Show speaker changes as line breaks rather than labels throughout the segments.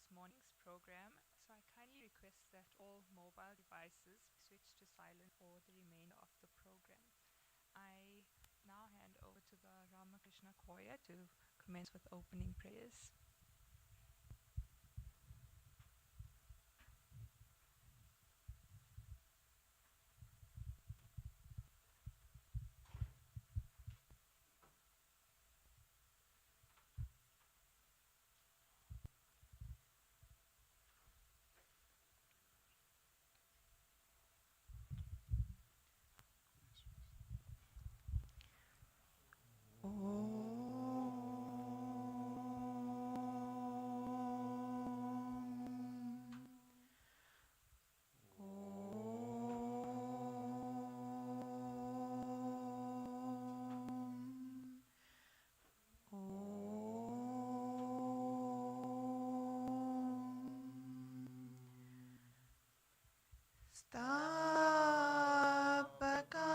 this morning's program, so I kindly request that all mobile devices be switched to silent for the remainder of the program. I now hand over to the Ramakrishna Choir to commence with opening prayers.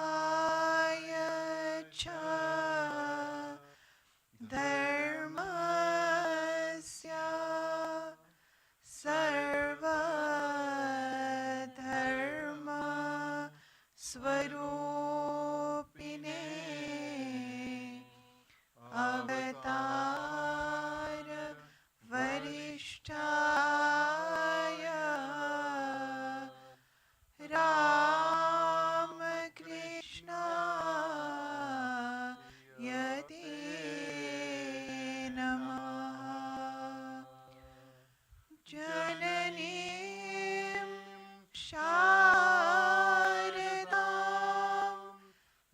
Stapakaya cha dharmasya sarva dharma swarupine avatar varishtaya Ramakrishna Yate Namaha Jananim Sharadam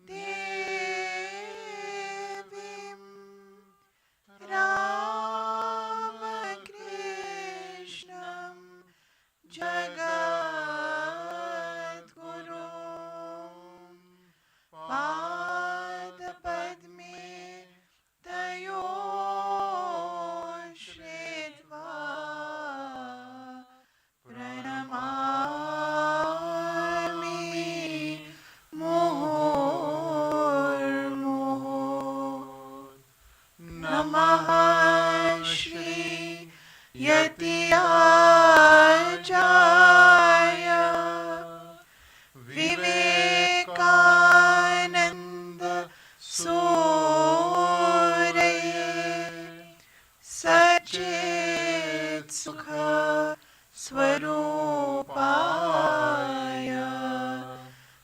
Devim Ramakrishnam Jagadgurum Padapadme Tayo Shritva Pranamami Murmur Namaha Shri Yatiyajaya Vivekananda Suraye Satchit Sukha Swarupaya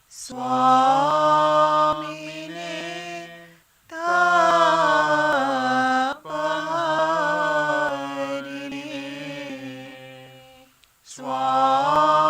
Swamine Tapaharine Swami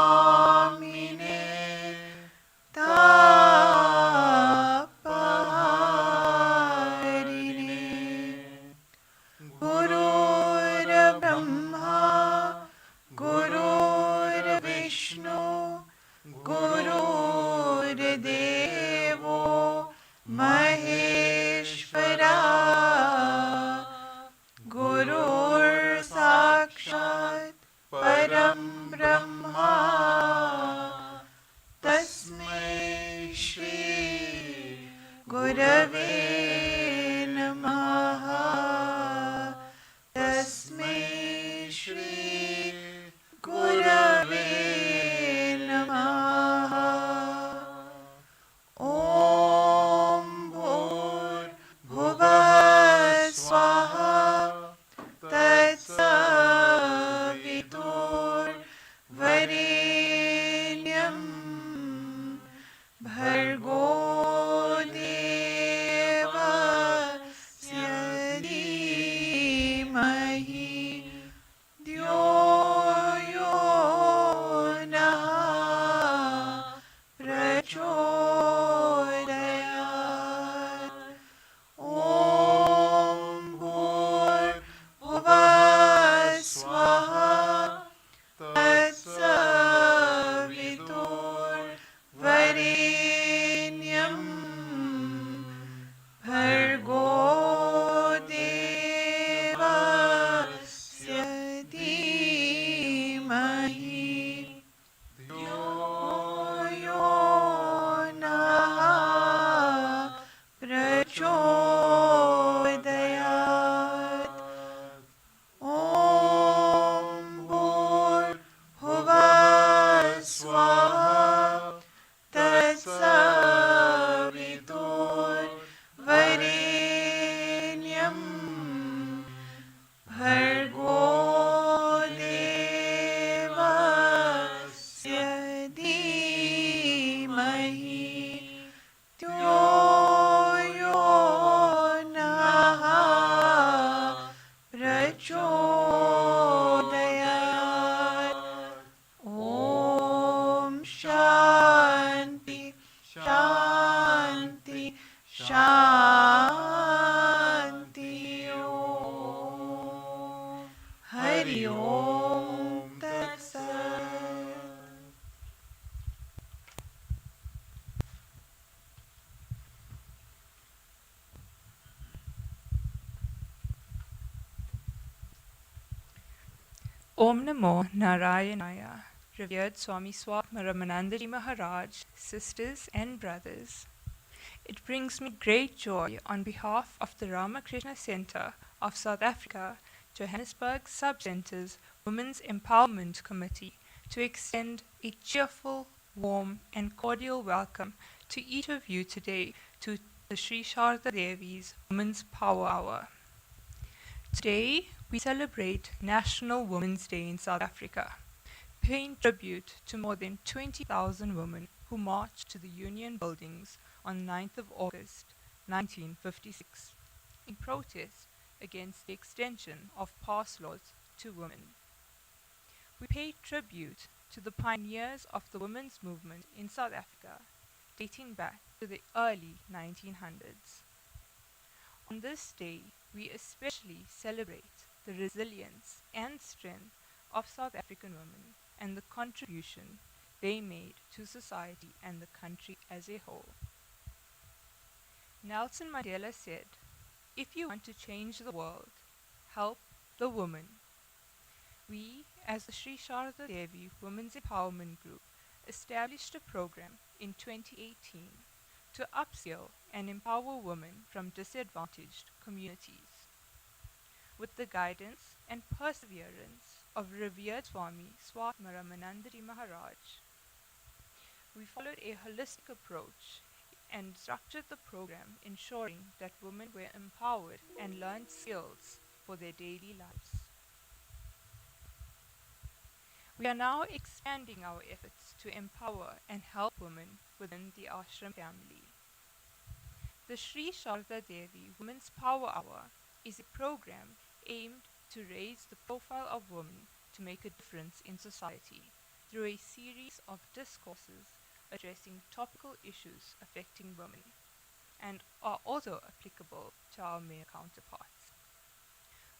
Hari Om Tat Sat.
Om Namo Narayanaya, revered Swami Swami Ramanandaji Maharaj, sisters and brothers. It brings me great joy on behalf of the Ramakrishna Center of South Africa, Johannesburg Sub-Center's Women's Empowerment Committee to extend a cheerful, warm and cordial welcome to each of you today to the Sri Sharda Devi's Women's Power Hour. Today, we celebrate National Women's Day in South Africa, paying tribute to more than 20,000 women who marched to the Union buildings on 9th of August 1956 in protest against the extension of past laws to women. We pay tribute to the pioneers of the women's movement in South Africa, dating back to the early 1900s. On this day, we especially celebrate the resilience and strength of South African women and the contribution they made to society and the country as a whole. Nelson Mandela said, "If you want to change the world, help the woman." We, as the Sri Sharda Devi Women's Empowerment Group, established a program in 2018 to upskill and empower women from disadvantaged communities. With the guidance and perseverance of revered Swami Swami Ramanandaji Maharaj, we followed a holistic approach and structured the program ensuring that women were empowered and learned skills for their daily lives. We are now expanding our efforts to empower and help women within the ashram family. The Sri Sharda Devi Women's Power Hour is a program aimed to raise the profile of women to make a difference in society through a series of discourses addressing topical issues affecting women and are also applicable to our male counterparts.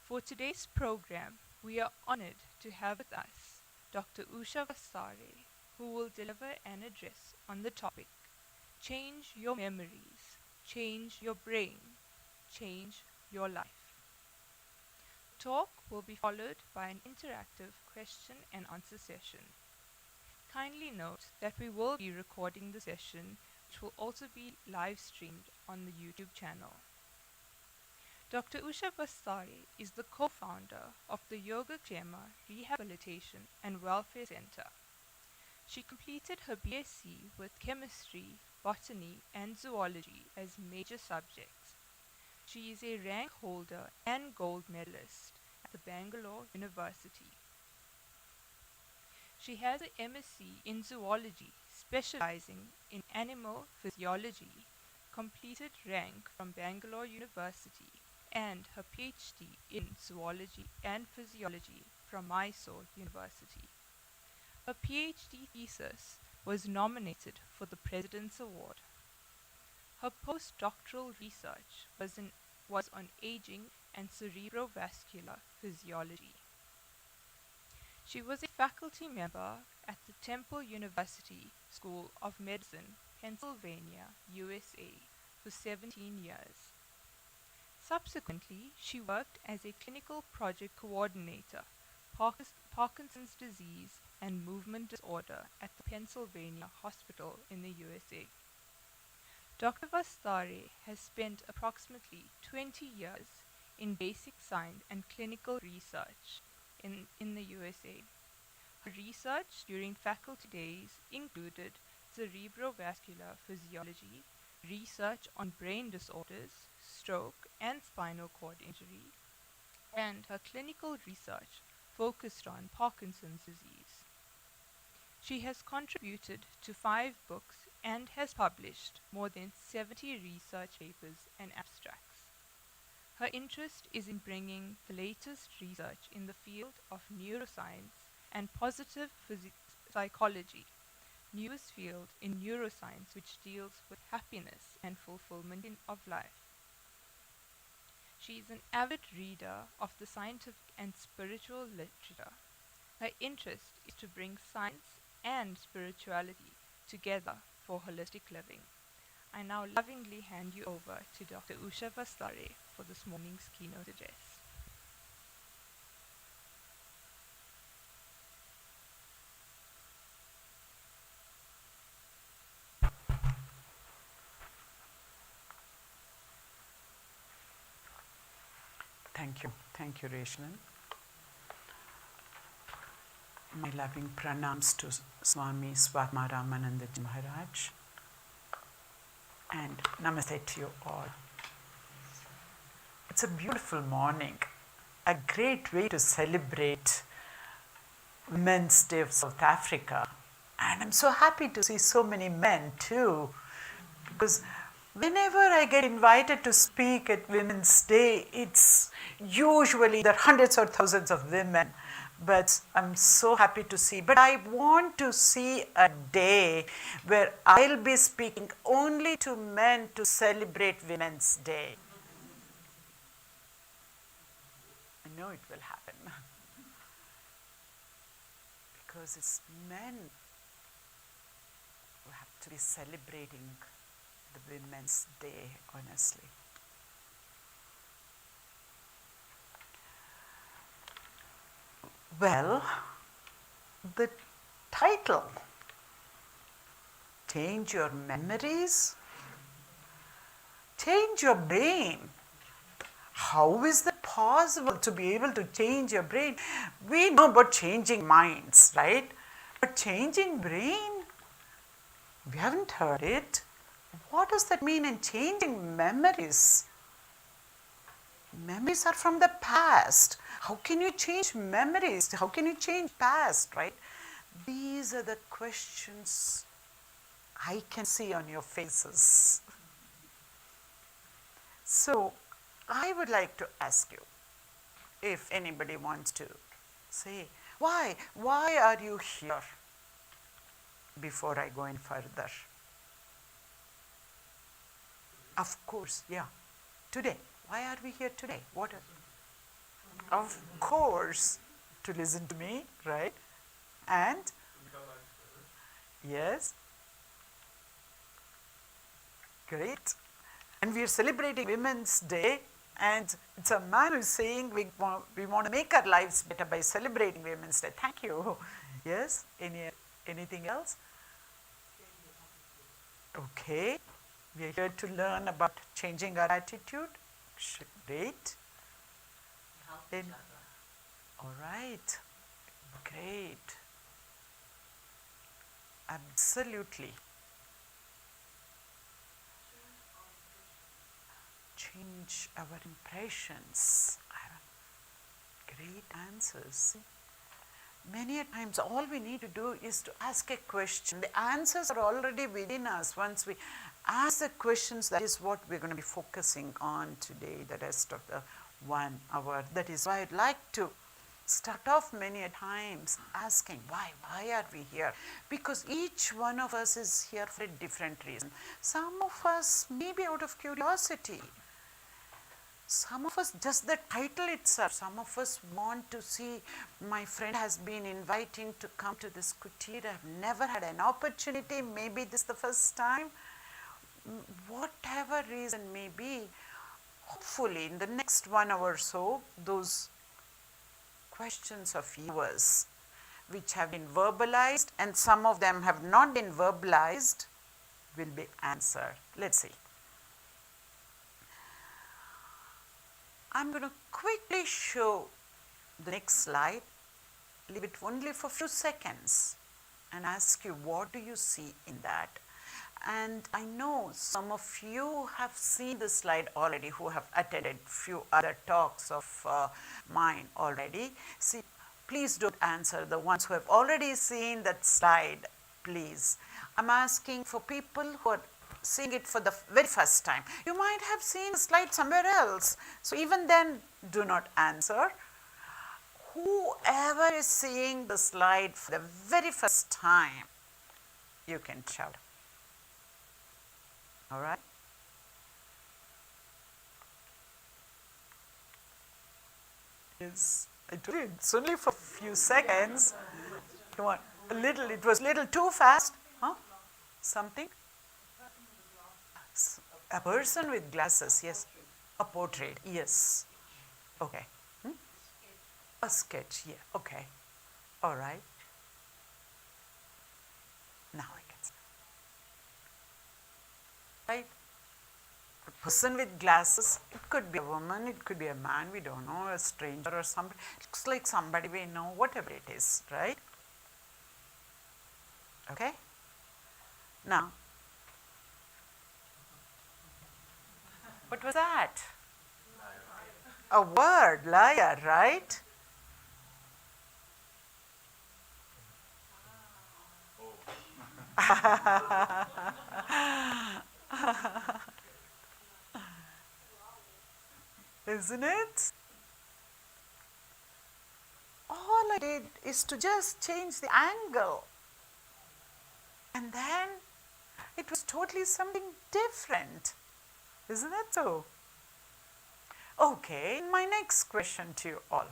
For today's program, we are honored to have with us Dr. Usha Vasthare, who will deliver an address on the topic, Change Your Memories, Change Your Brain, Change Your Life. Talk will be followed by an interactive question and answer session. Kindly note that we will be recording the session, which will also be live streamed on the YouTube channel. Dr. Usha Vasthare is the co-founder of the YogaKshema Rehabilitation and Welfare Center. She completed her B.Sc with chemistry, botany, and zoology as major subjects. She is a rank holder and gold medalist at the Bangalore University. She has an M.Sc in zoology, specializing in animal physiology, completed rank from Bangalore University, and her Ph.D. in zoology and physiology from Mysore University. Her Ph.D. thesis was nominated for the President's Award. Her postdoctoral research was on aging and cerebrovascular physiology. She was a faculty member at the Temple University School of Medicine, Pennsylvania, USA, for 17 years. Subsequently, she worked as a clinical project coordinator, Parkinson's disease and movement disorder at the Pennsylvania Hospital in the USA. Dr. Vasthare has spent approximately 20 years in basic science and clinical research in the USA. Her research during faculty days included cerebrovascular physiology, research on brain disorders, stroke, and spinal cord injury, and her clinical research focused on Parkinson's disease. She has contributed to 5 books and has published more than 70 research papers and abstracts. Her interest is in bringing the latest research in the field of neuroscience and positive psychology, newest field in neuroscience which deals with happiness and fulfillment of life. She is an avid reader of the scientific and spiritual literature. Her interest is to bring science and spirituality together for holistic living. I now lovingly hand you over to Dr. Usha Vasthare for this morning's keynote address.
Thank you, Reshnan. My loving pranams to Swami Swatma Ramanandaji Maharaj, and namaste to you all. It's a beautiful morning, a great way to celebrate Women's Day of South Africa. And I'm so happy to see so many men too, because whenever I get invited to speak at Women's Day, it's usually there are hundreds or thousands of women, but I'm so happy to see. But I want to see a day where I'll be speaking only to men to celebrate Women's Day. I know it will happen. Because it's men who have to be celebrating the Women's Day, honestly. Well, the title, Change Your Memories, Change Your Brain. How is that possible to be able to change your brain? We know about changing minds, right? But changing brain, we haven't heard it. What does that mean in changing memories? Memories are from the past. How can you change memories? How can you change past, right? These are the questions I can see on your faces. So, I would like to ask you, if anybody wants to say, why are you here? Before I go any further. Of course, yeah. Today. Why are we here today? Of course, to listen to me, right? And? Yes. Great. And we are celebrating Women's Day, and it's a man who is saying we want to make our lives better by celebrating Women's Day. Thank you. Yes? Anything else? Okay. We are here to learn about changing our attitude. Great. All right. Great. Absolutely. Change our impressions. Great answers. Many a times all we need to do is to ask a question. The answers are already within us. Once we ask the questions, that is what we're going to be focusing on today, the rest of the 1 hour. That is why I'd like to start off many a times asking why are we here? Because each one of us is here for a different reason. Some of us maybe out of curiosity. Some of us, just the title itself, some of us want to see, my friend has been inviting to come to this kutir. I've never had an opportunity, maybe this is the first time. Whatever reason may be, hopefully in the next 1 hour or so, those questions of yours which have been verbalized and some of them have not been verbalized will be answered. Let's see. I'm going to quickly show the next slide, leave it only for a few seconds and ask you what do you see in that. And I know some of you have seen the slide already who have attended few other talks of mine already. See, please don't answer the ones who have already seen that slide, please. I'm asking for people who are seeing it for the very first time. You might have seen the slide somewhere else. So even then, do not answer. Whoever is seeing the slide for the very first time, you can shout. All right? Yes, I told you, it's only for a few seconds. Come on, it was a little too fast. Huh? Something? A person with glasses, yes. A portrait, yes. Okay. Hmm? A sketch, yeah, okay. All right. Now I can see. Right? A person with glasses, it could be a woman, it could be a man, we don't know, a stranger or somebody. It looks like somebody we know, whatever it is, right? Okay? Now, what was that? A word, liar, right? Isn't it? All I did is to just change the angle. And then it was totally something different. Isn't that so? Okay, my next question to you all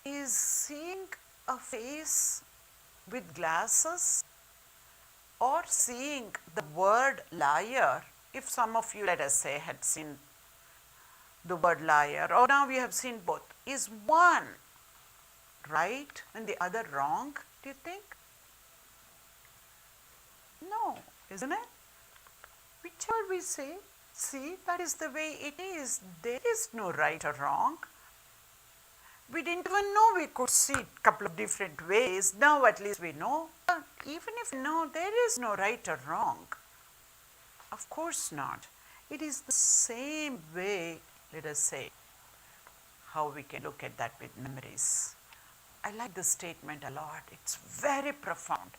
is seeing a face with glasses or seeing the word liar, if some of you, let us say, had seen the word liar, or now we have seen both, is one right and the other wrong, do you think? No, isn't it? Whichever we say, see, that is the way it is. There is no right or wrong. We didn't even know we could see a couple of different ways. Now at least we know. But even if no, there is no right or wrong. Of course not. It is the same way, let us say, how we can look at that with memories. I like this statement a lot. It's very profound.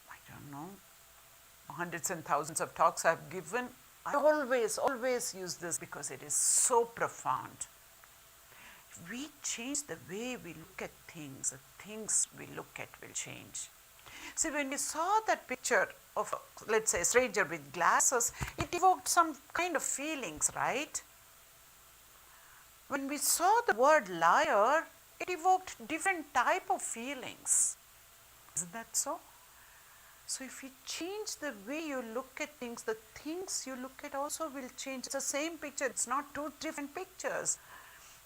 I don't know, hundreds and thousands of talks I've given. I always use this because it is so profound. If we change the way we look at things, the things we look at will change. See, when we saw that picture of, let's say, a stranger with glasses, it evoked some kind of feelings, right? When we saw the word liar, it evoked different type of feelings. Isn't that so? So if you change the way you look at things, the things you look at also will change. It's the same picture, it's not two different pictures.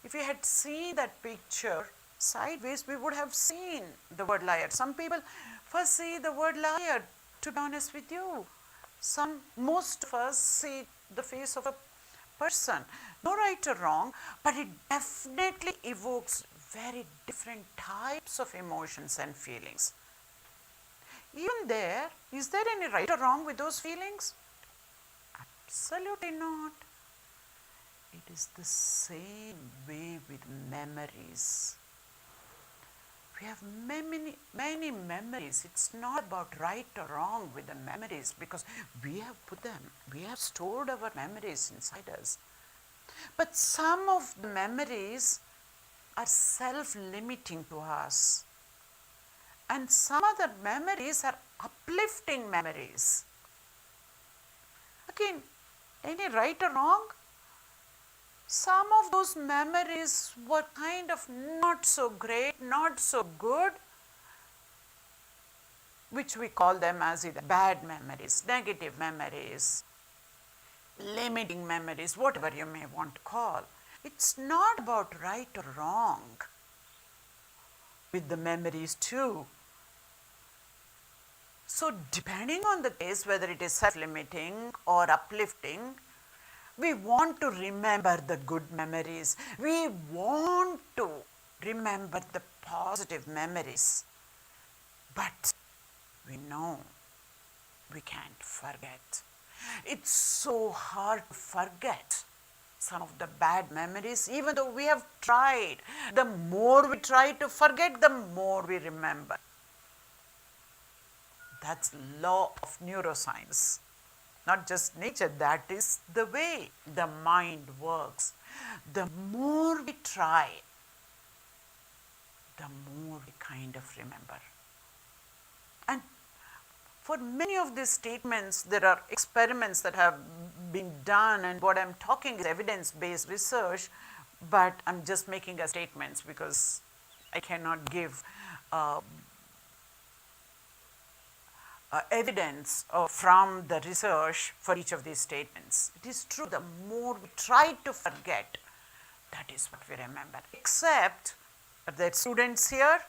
If you had seen that picture sideways, we would have seen the word liar. Some people first see the word liar, to be honest with you. Most of us see the face of a person. No right or wrong, but it definitely evokes very different types of emotions and feelings. Even there, is there any right or wrong with those feelings? Absolutely not. It is the same way with memories. We have many memories. It's not about right or wrong with the memories because we have stored our memories inside us. But some of the memories are self-limiting to us. And some other memories are uplifting memories. Again, any right or wrong? Some of those memories were kind of not so great, not so good, which we call them as either bad memories, negative memories, limiting memories, whatever you may want to call. It's not about right or wrong with the memories too. So depending on the case, whether it is self-limiting or uplifting, we want to remember the good memories. We want to remember the positive memories. But we know we can't forget. It's so hard to forget some of the bad memories, even though we have tried. The more we try to forget, the more we remember. That's law of neuroscience. Not just nature, that is the way the mind works. The more we try, the more we kind of remember. And For many of these statements, there are experiments that have been done, and what I'm talking is evidence-based research, but I'm just making a statements because I cannot give evidence from the research for each of these statements. It is true, the more we try to forget, that is what we remember. Except the students here,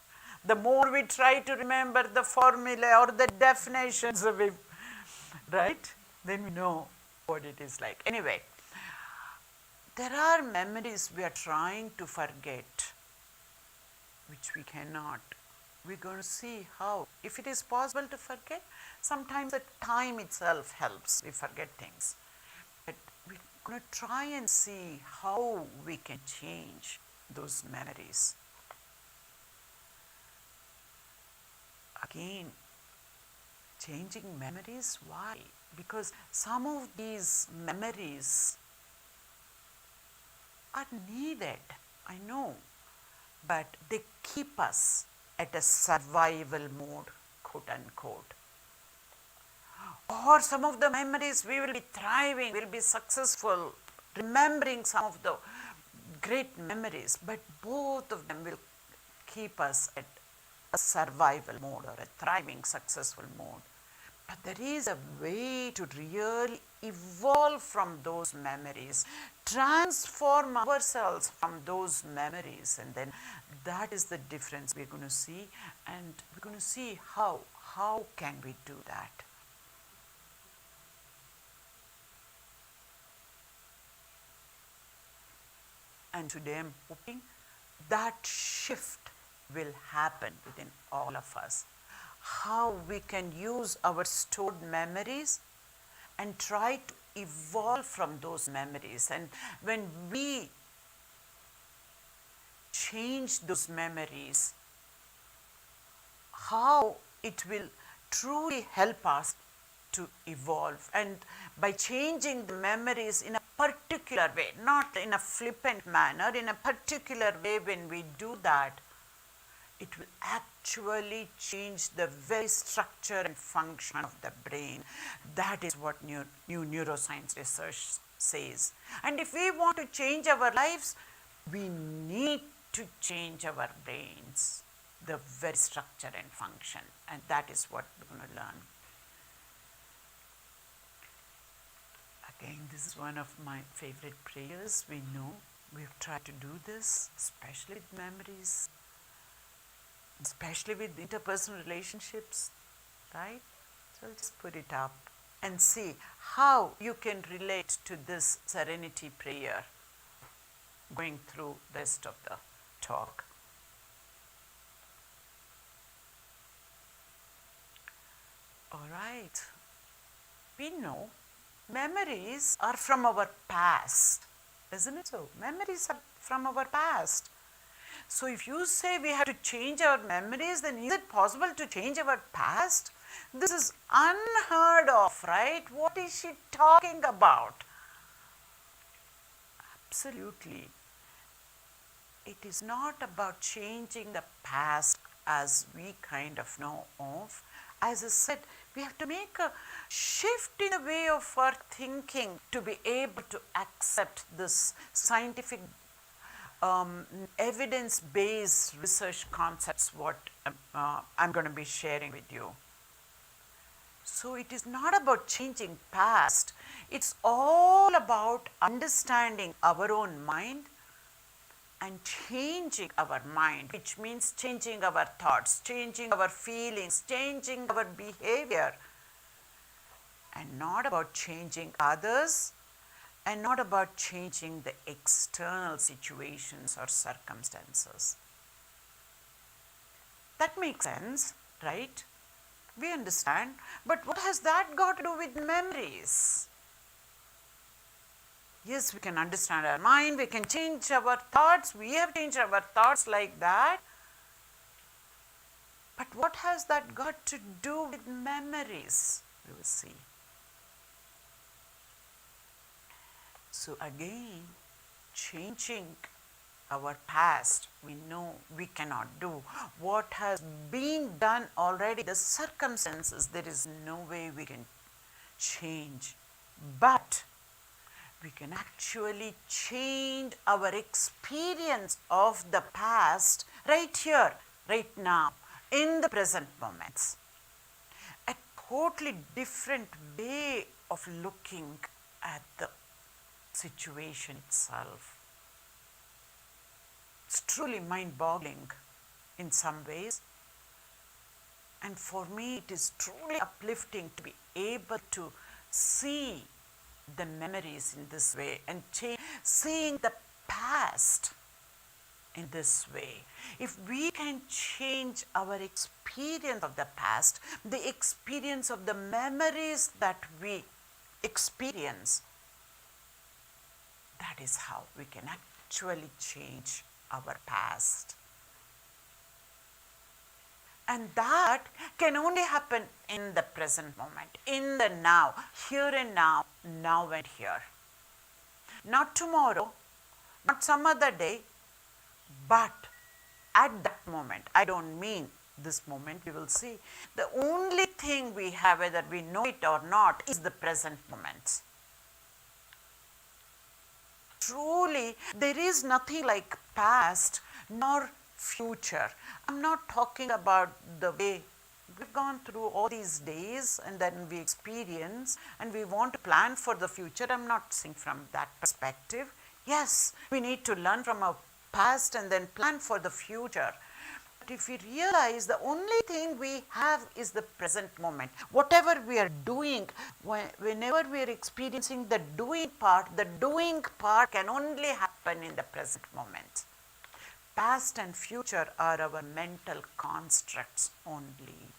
the more we try to remember the formula or the definitions of it, right? Then we know what it is like. Anyway, there are memories we are trying to forget, which we cannot. We're going to see how. If it is possible to forget, sometimes the time itself helps. We forget things. But we're going to try and see how we can change those memories. Again, changing memories, why? Because some of these memories are needed, I know, but they keep us at a survival mode, quote unquote. Or some of the memories we will be thriving, we'll be successful, remembering some of the great memories, but both of them will keep us at a survival mode or a thriving, successful mode. But there is a way to really evolve from those memories, transform ourselves from those memories, and then that is the difference we're going to see, and we're going to see how can we do that. And today I'm hoping that shift will happen within all of us. How we can use our stored memories and try to evolve from those memories. And when we change those memories, how it will truly help us to evolve. And by changing the memories in a particular way, not in a flippant manner, in a particular way, when we do that, it will actually change the very structure and function of the brain. That is what new neuroscience research says. And if we want to change our lives, we need to change our brains, the very structure and function. And that is what we're going to learn. Again, this is one of my favorite prayers. We know we've tried to do this, especially with memories, especially with interpersonal relationships, right? So I'll just put it up and see how you can relate to this serenity prayer going through the rest of the talk. All right. We know memories are from our past, isn't it so? Memories are from our past. So if you say we have to change our memories, then is it possible to change our past? This is unheard of, right? What is she talking about? Absolutely. It is not about changing the past as we kind of know of. As I said, we have to make a shift in the way of our thinking to be able to accept this scientific evidence-based research concepts what I'm going to be sharing with you. So it is not about changing past. It's all about understanding our own mind and changing our mind, which means changing our thoughts, changing our feelings, changing our behavior, and not about changing others, and not about changing the external situations or circumstances. That makes sense, right? We understand, but what has that got to do with memories? Yes, we can understand our mind, we can change our thoughts, we have changed our thoughts like that. But what has that got to do with memories? We will see. So again, changing our past, we know we cannot do. What has been done already, the circumstances, there is no way we can change. But we can actually change our experience of the past right here, right now, in the present moments. A totally different way of looking at the situation itself. It's truly mind-boggling in some ways. And for me, it is truly uplifting to be able to see the memories in this way and seeing the past in this way. If we can change our experience of the past, the experience of the memories that we experience, that is how we can actually change our past. And that can only happen in the present moment, in the now, here and now, now and here. Not tomorrow, not some other day, but at that moment. I don't mean this moment, we will see. The only thing we have, whether we know it or not, is the present moment. Truly, there is nothing like past nor future. I'm not talking about the way we've gone through all these days and then we experience and we want to plan for the future. I'm not saying from that perspective. Yes, we need to learn from our past and then plan for the future. But if we realize the only thing we have is the present moment, whatever we are doing, whenever we are experiencing the doing part can only happen in the present moment. Past and future are our mental constructs only.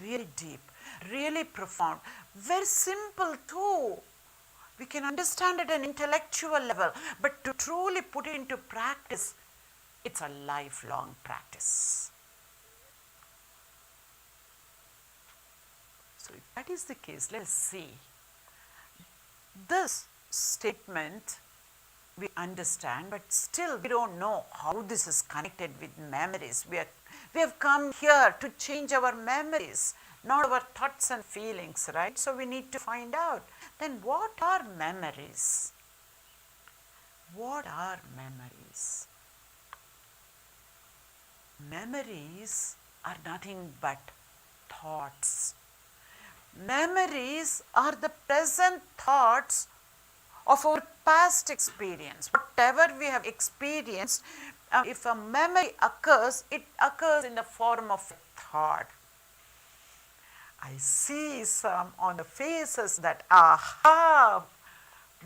Really deep, really profound, very simple too. We can understand at an intellectual level, but to truly put it into practice, it's a lifelong practice. So if that is the case, let us see. This statement we understand, but still we don't know how this is connected with memories. We have come here to change our memories, not our thoughts and feelings, right? So we need to find out. Then what are memories? What are memories? Memories are nothing but thoughts. Memories are the present thoughts of our past experience. Whatever we have experienced, if a memory occurs, it occurs in the form of a thought. I see some on the faces that aha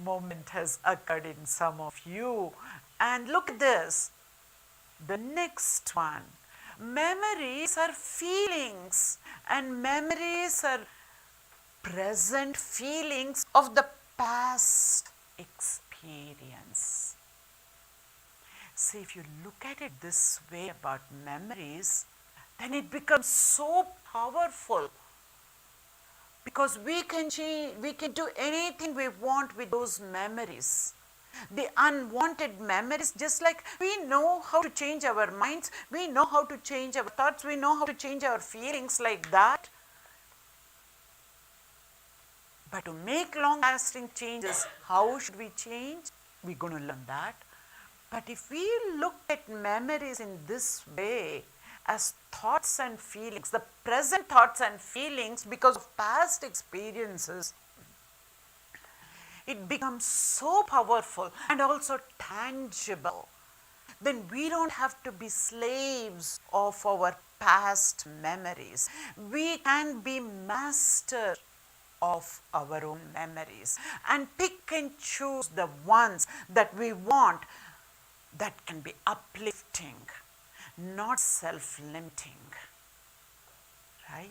moment has occurred in some of you. And look at this, the next one. Memories are feelings, and memories are present feelings of the past experience. See, if you look at it this way about memories, then it becomes so powerful because we can do anything we want with those memories. The unwanted memories, just like we know how to change our minds, we know how to change our thoughts, we know how to change our feelings like that. But to make long-lasting changes, how should we change? We're going to learn that. But if we look at memories in this way, as thoughts and feelings, the present thoughts and feelings because of past experiences, it becomes so powerful and also tangible. Then we don't have to be slaves of our past memories. We can be master of our own memories and pick and choose the ones that we want that can be uplifting, not self-limiting, right?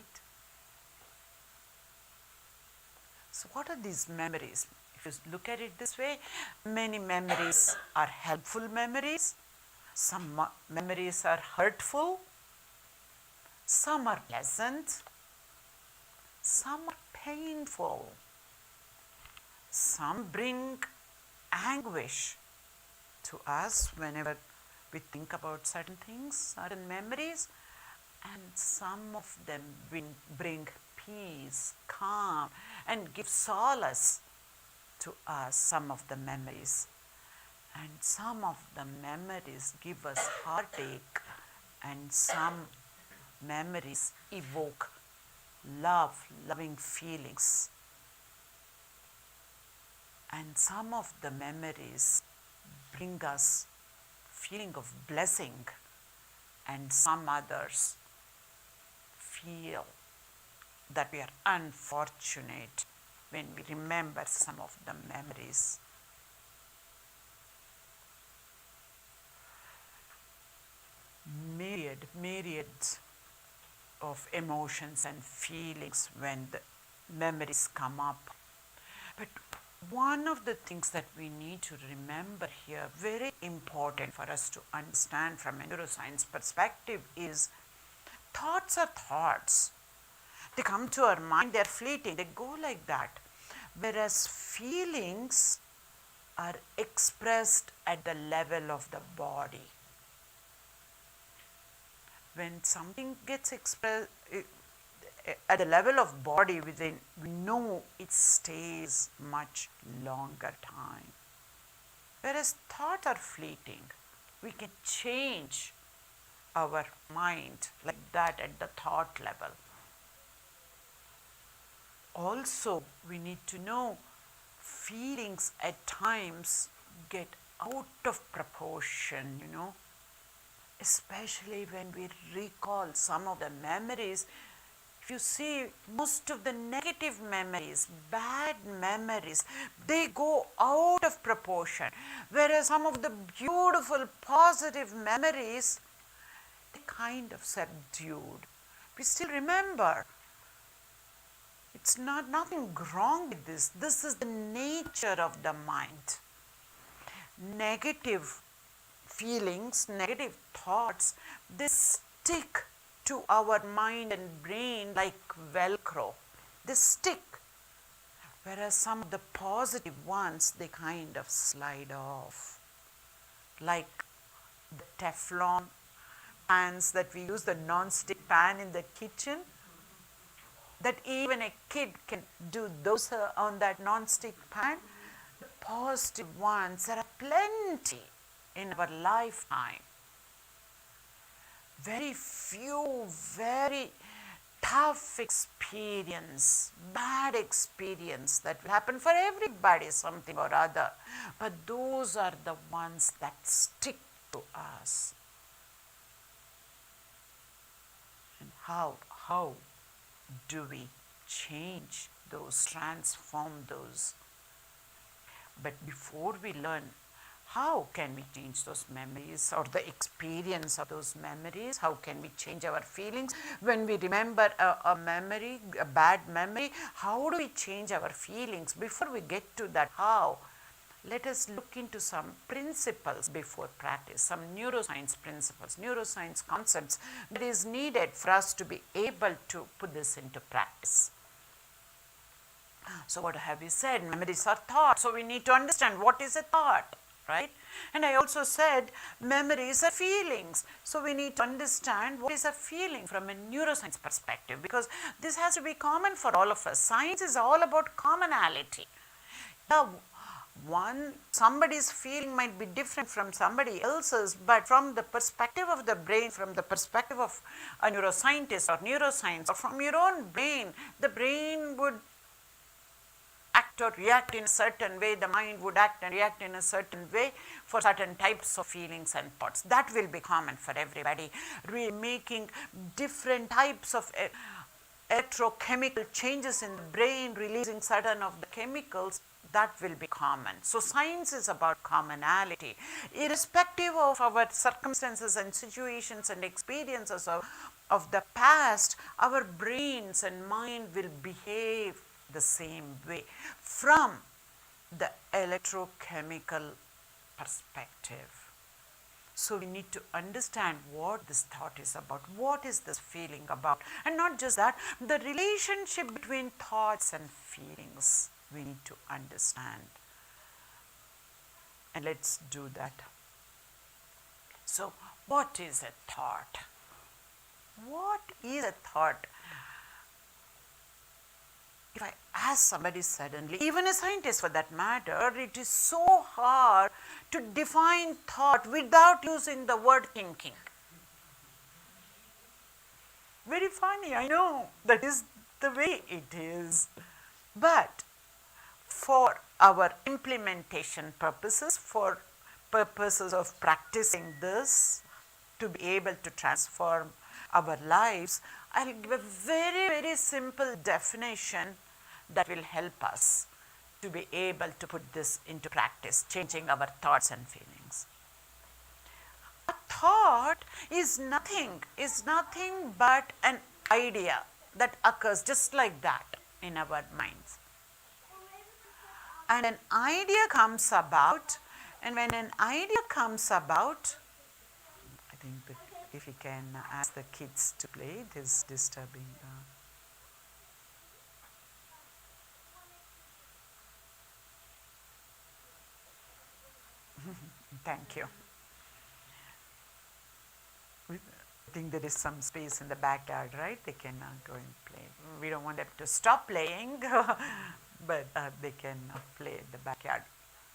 So what are these memories? If you look at it this way, many memories are helpful memories, some memories are hurtful, some are pleasant, some are painful, some bring anguish to us whenever we think about certain things, certain memories, and some of them bring peace, calm, and give solace to us, some of the memories. And some of the memories give us heartache, and some memories evoke loving feelings. And some of the memories bring us feeling of blessing, and some others feel that we are unfortunate when we remember some of the memories. Myriads of emotions and feelings when the memories come up. But one of the things that we need to remember here, very important for us to understand from a neuroscience perspective, is thoughts are thoughts. They come to our mind, they're fleeting, they go like that. Whereas feelings are expressed at the level of the body. When something gets expressed at the level of body, we know it stays much longer time. Whereas thoughts are fleeting. We can change our mind like that at the thought level. Also, we need to know feelings at times get out of proportion, especially when we recall some of the memories. If you see, most of the negative memories, bad memories, they go out of proportion, whereas some of the beautiful positive memories, they kind of subdued. We still remember. It's nothing wrong with this. This is the nature of the mind. Negative feelings, negative thoughts, they stick to our mind and brain like Velcro. They stick. Whereas some of the positive ones, they kind of slide off. Like the Teflon pans that we use, the non-stick pan in the kitchen, that even a kid can do those on that non-stick pan. The positive ones, there are plenty in our lifetime. Very few, very tough experience, bad experience that will happen for everybody, something or other. But those are the ones that stick to us. And how do we change those, transform those? But before we learn how can we change those memories or the experience of those memories, how can we change our feelings when we remember a memory, a bad memory, how do we change our feelings? Before we get to that how, let us look into some principles before practice, some neuroscience principles, neuroscience concepts that is needed for us to be able to put this into practice. So what have you said? Memories are thoughts. So we need to understand what is a thought, right? And I also said memories are feelings. So we need to understand what is a feeling from a neuroscience perspective, because this has to be common for all of us. Science is all about commonality. Now, somebody's feeling might be different from somebody else's, but from the perspective of the brain, from the perspective of a neuroscientist or neuroscience, or from your own brain, the brain would act or react in a certain way, the mind would act and react in a certain way for certain types of feelings and thoughts. That will be common for everybody. Making different types of electrochemical changes in the brain, releasing certain of the chemicals, that will be common. So science is about commonality. Irrespective of our circumstances and situations and experiences of the past, our brains and mind will behave the same way from the electrochemical perspective. So we need to understand what this thought is about, what is this feeling about, and not just that, the relationship between thoughts and feelings we need to understand. And let's do that. So, what is a thought? What is a thought? If I ask somebody suddenly, even a scientist for that matter, it is so hard to define thought without using the word thinking. Very funny, I know, that is the way it is. But for our implementation purposes, for purposes of practicing this, to be able to transform our lives, I will give a very, very simple definition that will help us to be able to put this into practice, changing our thoughts and feelings. A thought is nothing but an idea that occurs just like that in our minds. And an idea comes about, and when an idea comes about, I think that if you can ask the kids to play, it is disturbing. Thank you. I think there is some space in the backyard, right? They can go and play. We don't want them to stop playing, but they can play in the backyard.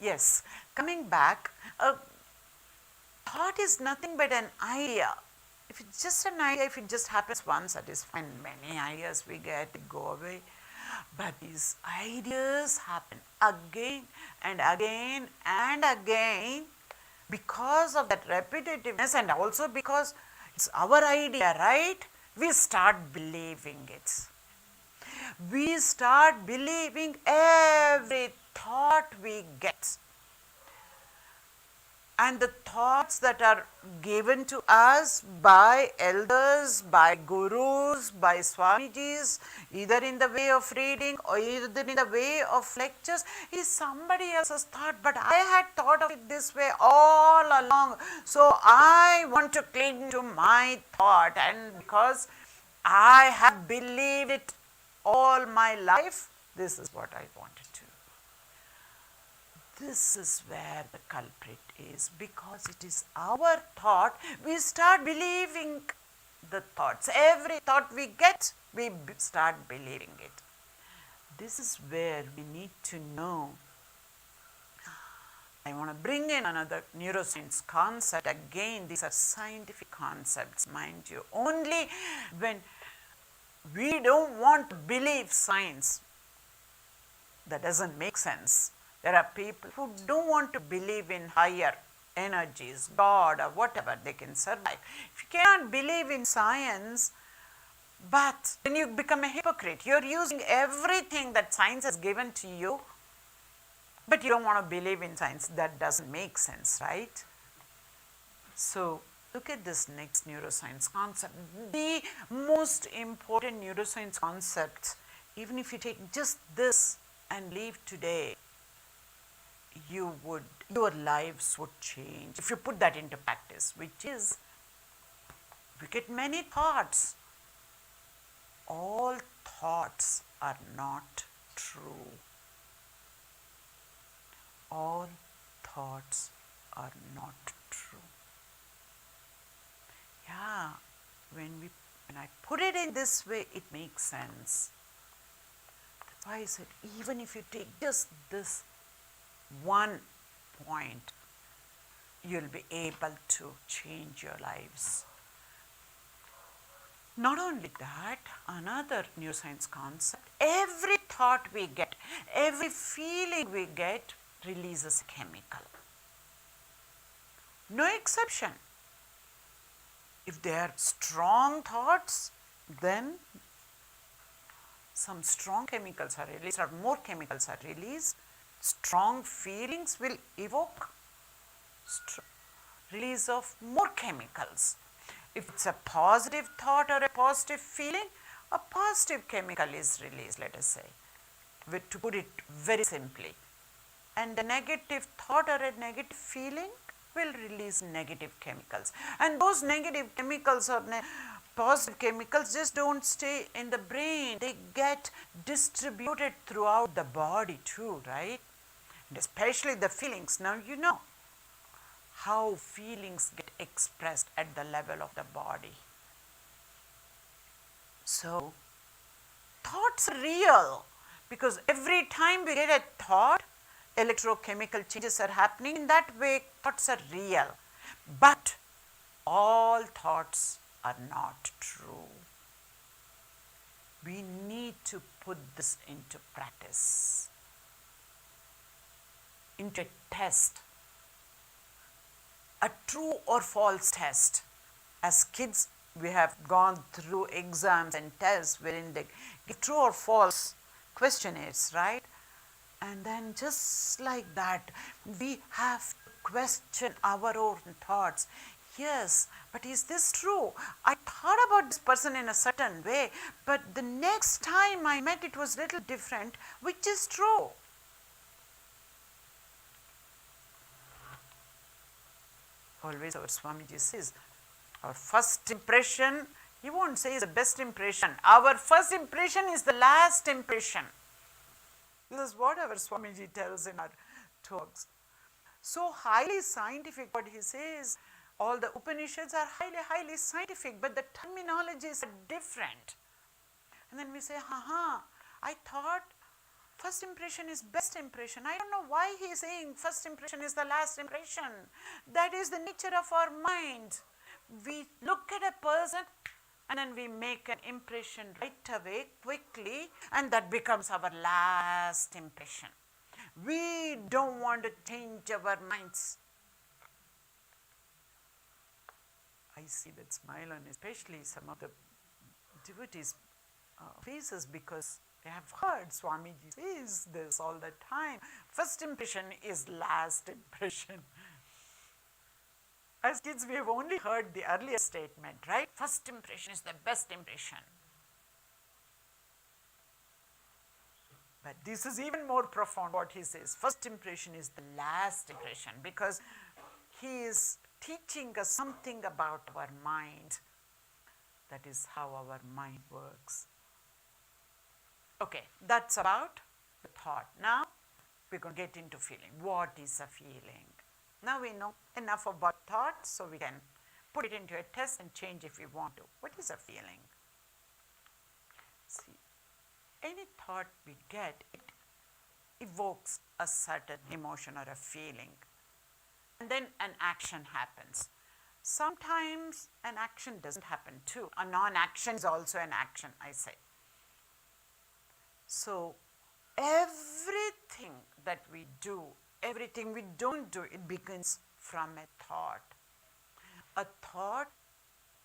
Yes, coming back, thought is nothing but an idea. If it's just an idea, if it just happens once, that is fine. Many ideas we get, they go away. But these ideas happen again and again and again because of that repetitiveness, and also because it's our idea, right? We start believing it. We start believing every thought we get. And the thoughts that are given to us by elders, by gurus, by Swamijis, either in the way of reading or either in the way of lectures, is somebody else's thought. But I had thought of it this way all along, so I want to cling to my thought, and because I have believed it all my life, this is what I wanted to. This is where the culprit is, because it is our thought. We start believing the thoughts. Every thought we get, we start believing it. This is where we need to know. I want to bring in another neuroscience concept. Again, these are scientific concepts, mind you. Only when we don't want to believe science, that doesn't make sense. There are people who don't want to believe in higher energies, God or whatever, they can survive. If you cannot believe in science, but then you become a hypocrite. You are using everything that science has given to you, but you don't want to believe in science. That doesn't make sense, right? So look at this next neuroscience concept. The most important neuroscience concept, even if you take just this and leave today, your lives would change if you put that into practice, which is, we get many thoughts. All thoughts are not true. All thoughts are not true. Yeah, when I put it in this way, it makes sense. That's why I said, even if you take just this one point, you'll be able to change your lives. Not only that, another neuroscience concept, every thought we get, every feeling we get releases a chemical. No exception. If they are strong thoughts, then some strong chemicals are released, or more chemicals are released. Strong feelings will evoke release of more chemicals. If it's a positive thought or a positive feeling, a positive chemical is released, let us say, to put it very simply. And a negative thought or a negative feeling will release negative chemicals. And those negative chemicals or positive chemicals just don't stay in the brain. They get distributed throughout the body too, right? especially the feelings. Now you know how feelings get expressed at the level of the body. So, thoughts are real because every time we get a thought, electrochemical changes are happening. In that way, thoughts are real. But all thoughts are not true. We need to put this into practice, into a test, a true or false test. As kids, we have gone through exams and tests wherein they give true or false questionnaires, right? And then just like that, we have to question our own thoughts. Yes, but is this true? I thought about this person in a certain way, but the next time I met it was little different. Which is true? Always our Swamiji says, our first impression, he won't say is the best impression. Our first impression is the last impression. This is what our Swamiji tells in our talks. So highly scientific, what he says, all the Upanishads are highly scientific, but the terminologies are different. And then we say, I thought first impression is best impression. I don't know why he is saying first impression is the last impression. That is the nature of our mind. We look at a person and then we make an impression right away, quickly, and that becomes our last impression. We don't want to change our minds. I see that smile on especially some of the devotees' faces because they have heard Swamiji says this all the time. First impression is last impression. As kids, we have only heard the earlier statement, right? First impression is the best impression. But this is even more profound what he says. First impression is the last impression because he is teaching us something about our mind. That is how our mind works. Okay, that's about the thought. Now we're going to get into feeling. What is a feeling? Now we know enough about thought, so we can put it into a test and change if we want to. What is a feeling? See, any thought we get, it evokes a certain emotion or a feeling. And then an action happens. Sometimes an action doesn't happen too. A non-action is also an action, I say. So everything that we do, everything we don't do, it begins from a thought. A thought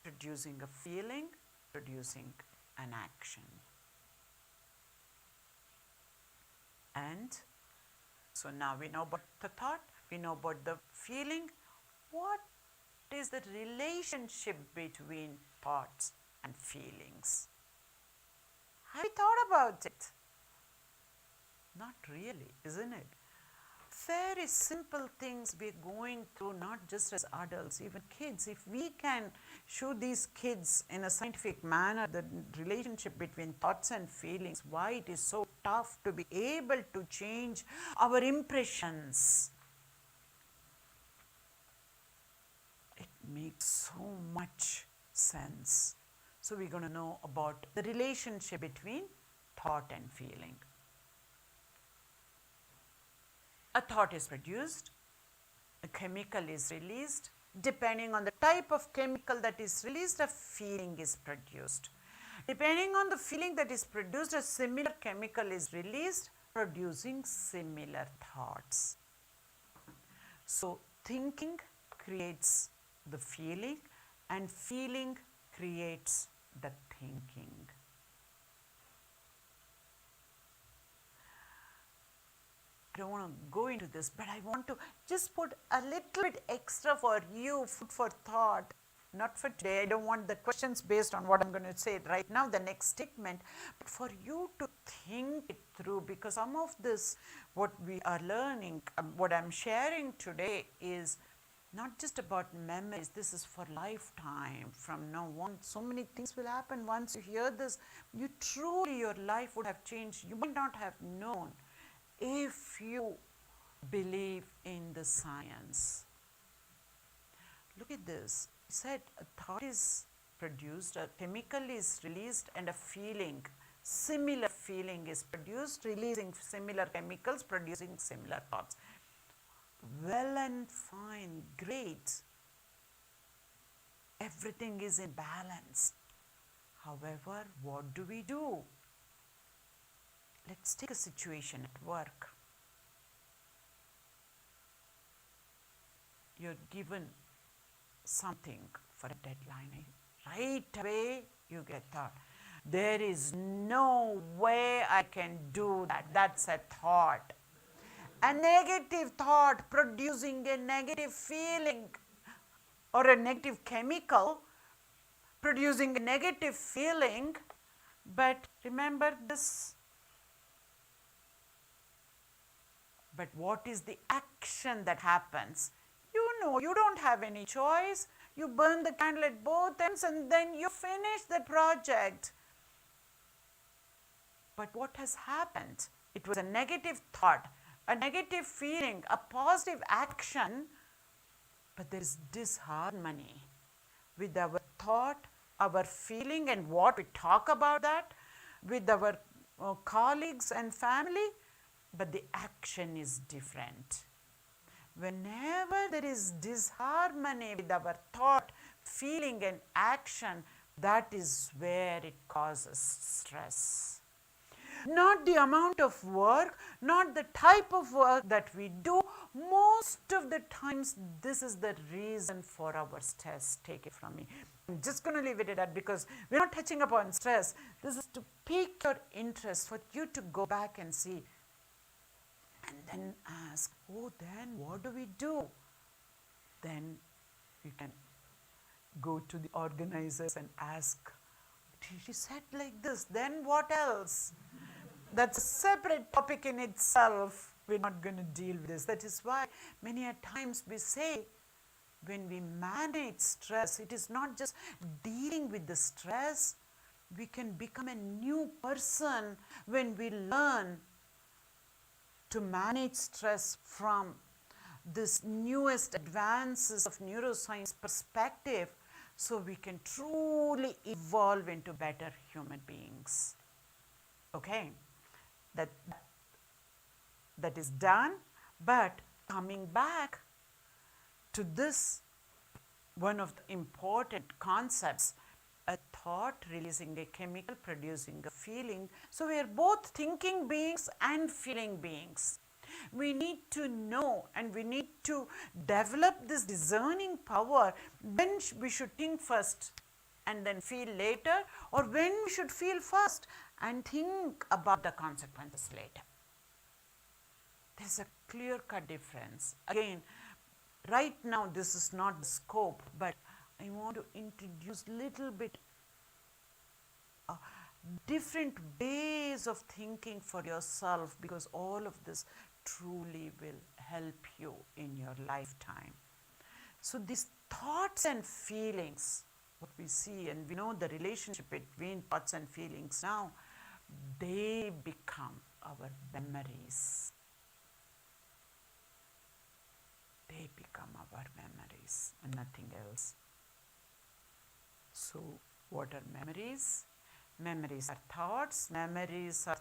producing a feeling, producing an action. And so now we know about the thought, we know about the feeling. What is the relationship between thoughts and feelings? Have you thought about it? Not really, isn't it? Very simple things we're going through, not just as adults, even kids. If we can show these kids in a scientific manner the relationship between thoughts and feelings, why it is so tough to be able to change our impressions. It makes so much sense. So we're going to know about the relationship between thought and feeling. A thought is produced, a chemical is released. Depending on the type of chemical that is released, a feeling is produced. Depending on the feeling that is produced, a similar chemical is released, producing similar thoughts. So thinking creates the feeling, and feeling creates the thinking. I don't want to go into this, but I want to just put a little bit extra for you, food for thought. Not for today, I don't want the questions based on what I'm going to say right now, the next statement, but for you to think it through, because some of this, what we are learning, what I'm sharing today is not just about memories, this is for lifetime. From now on, so many things will happen. Once you hear this, you truly, your life would have changed. You might not have known if you believe in the science. Look at this. He said a thought is produced, a chemical is released, and a feeling, similar feeling is produced, releasing similar chemicals, producing similar thoughts. Well and fine, great. Everything is in balance. However, what do we do? Let's take a situation at work. You're given something for a deadline. Right away, you get thought, there is no way I can do that. That's a thought. A negative thought producing a negative feeling, or a negative chemical producing a negative feeling. But remember this. But what is the action that happens? You know, you don't have any choice. You burn the candle at both ends and then you finish the project. But what has happened? It was a negative thought, a negative feeling, a positive action, but there is disharmony with our thought, our feeling, and what we talk about that with our colleagues and family, but the action is different. Whenever there is disharmony with our thought, feeling, and action, that is where it causes stress. Not the amount of work, not the type of work that we do. Most of the times, this is the reason for our stress. Take it from me. I'm just going to leave it at that because we're not touching upon stress. This is to pique your interest, for you to go back and see. And then ask, oh, then what do we do? Then you can go to the organizers and ask, she said like this, then what else? That's a separate topic in itself. We're not going to deal with this. That is why many a times we say, when we manage stress, it is not just dealing with the stress. We can become a new person when we learn to manage stress from this newest advances of neuroscience perspective, so we can truly evolve into better human beings. Okay, that is done, but coming back to this, one of the important concepts, a thought releasing a chemical, producing a feeling. So we are both thinking beings and feeling beings. We need to know and we need to develop this discerning power when we should think first and then feel later, or when we should feel first and think about the consequences later. There's a clear-cut difference. Again, right now this is not the scope, but I want to introduce little bit different ways of thinking for yourself, because all of this truly will help you in your lifetime. So these thoughts and feelings, what we see, and we know the relationship between thoughts and feelings now, they become our memories. They become our memories and nothing else. So what are memories? Memories are thoughts. Memories are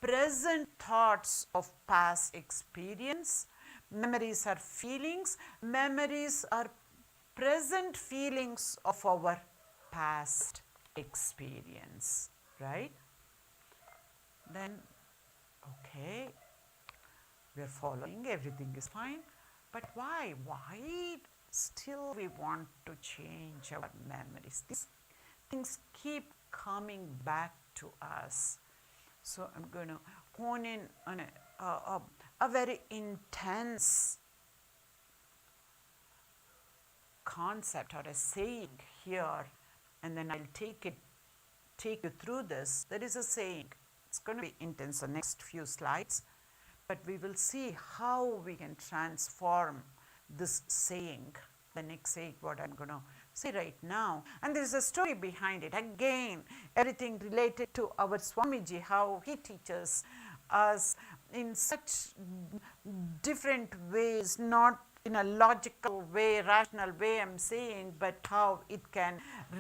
present thoughts of past experience. Memories are feelings. Memories are present feelings of our past experience, right? Then, okay, we are following, everything is fine. But why? Why still we want to change our memories? These things keep coming back to us. So I'm going to hone in on a very intense concept or a saying here, and then I'll take you through this. There is a saying. It's going to be intense the next few slides, but we will see how we can transform this saying, the next saying, what I'm going to say right now. And there is a story behind it. Again, everything related to our Swamiji, how he teaches us in such different ways, not in a logical way, rational way I'm saying, but how it can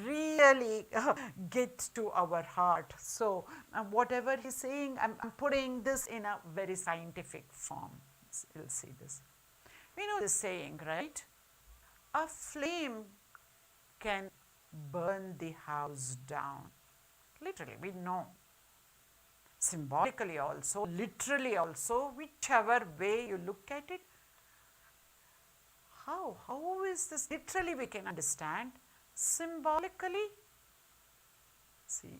really get to our heart. So whatever he's saying, I'm putting this in a very scientific form. You'll see this. We know this saying, right? A flame can burn the house down. Literally, we know. Symbolically also, literally also, whichever way you look at it. How is this? Literally we can understand. Symbolically, see,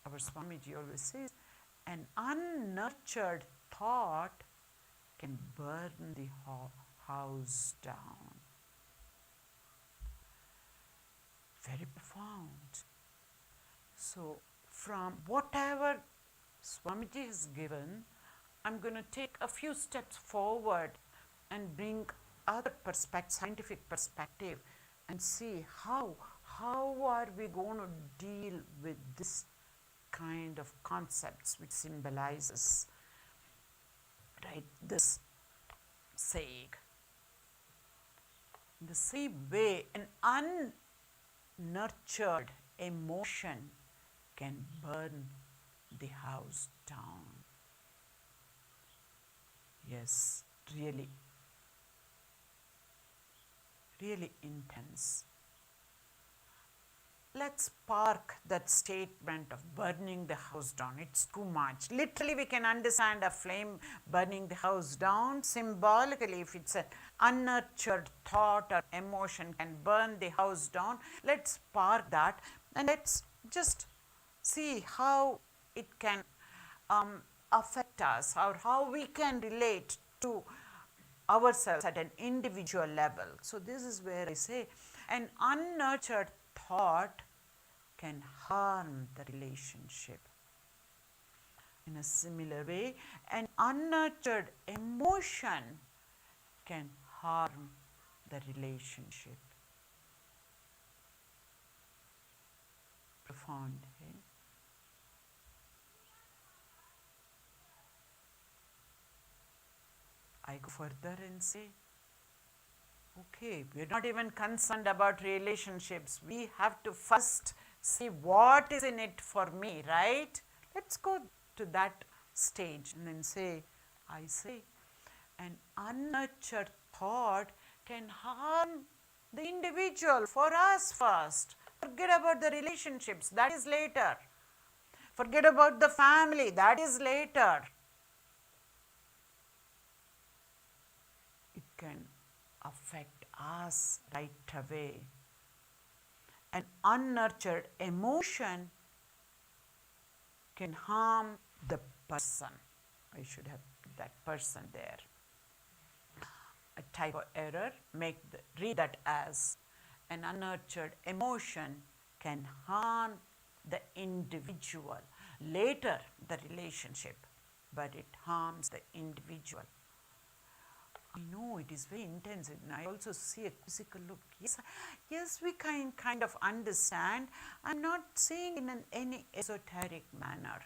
our Swamiji always says, an unnurtured thought can burn the house down. Very profound. So, from whatever Swamiji has given, I'm going to take a few steps forward and bring other scientific perspective, and see how are we going to deal with this kind of concepts which symbolizes, right, this saying. In the same way, an unnurtured emotion can burn the house down. Yes, really intense. Let's park that statement of burning the house down. It's too much. Literally, we can understand a flame burning the house down. Symbolically, if it's an unnurtured thought or emotion can burn the house down, let's park that and let's just see how it can affect us, or how we can relate to ourselves at an individual level. So this is where I say an unnurtured thought can harm the relationship. In a similar way, an unnurtured emotion can harm the relationship. Profound, eh? I go further and say, okay, we're not even concerned about relationships. We have to first see what is in it for me, right? Let's go to that stage and then say, I say, an unnurtured thought can harm the individual, for us first. Forget about the relationships, that is later. Forget about the family, that is later. It can affect us right away. An unnurtured emotion can harm the person. I should have put that person there. A typo error, read that as an unnurtured emotion can harm the individual. Later, the relationship, but it harms the individual. I know it is very intense, and I also see a physical look. Yes, we can kind of understand. I'm not saying in any esoteric manner.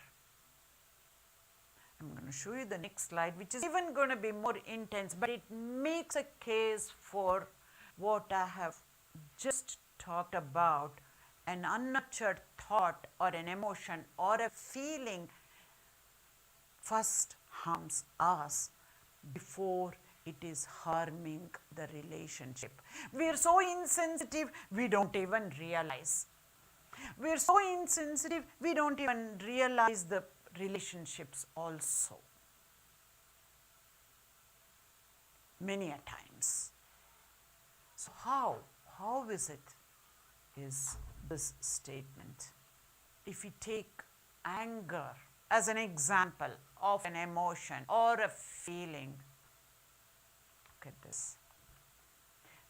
I'm going to show you the next slide, which is even going to be more intense, but it makes a case for what I have just talked about. An unnurtured thought or an emotion or a feeling first harms us before it is harming the relationship. We are so insensitive, we don't even realize. We are so insensitive, we don't even realize the relationships also. Many a times. So how is it? Is this statement. If we take anger as an example of an emotion or a feeling, look at this.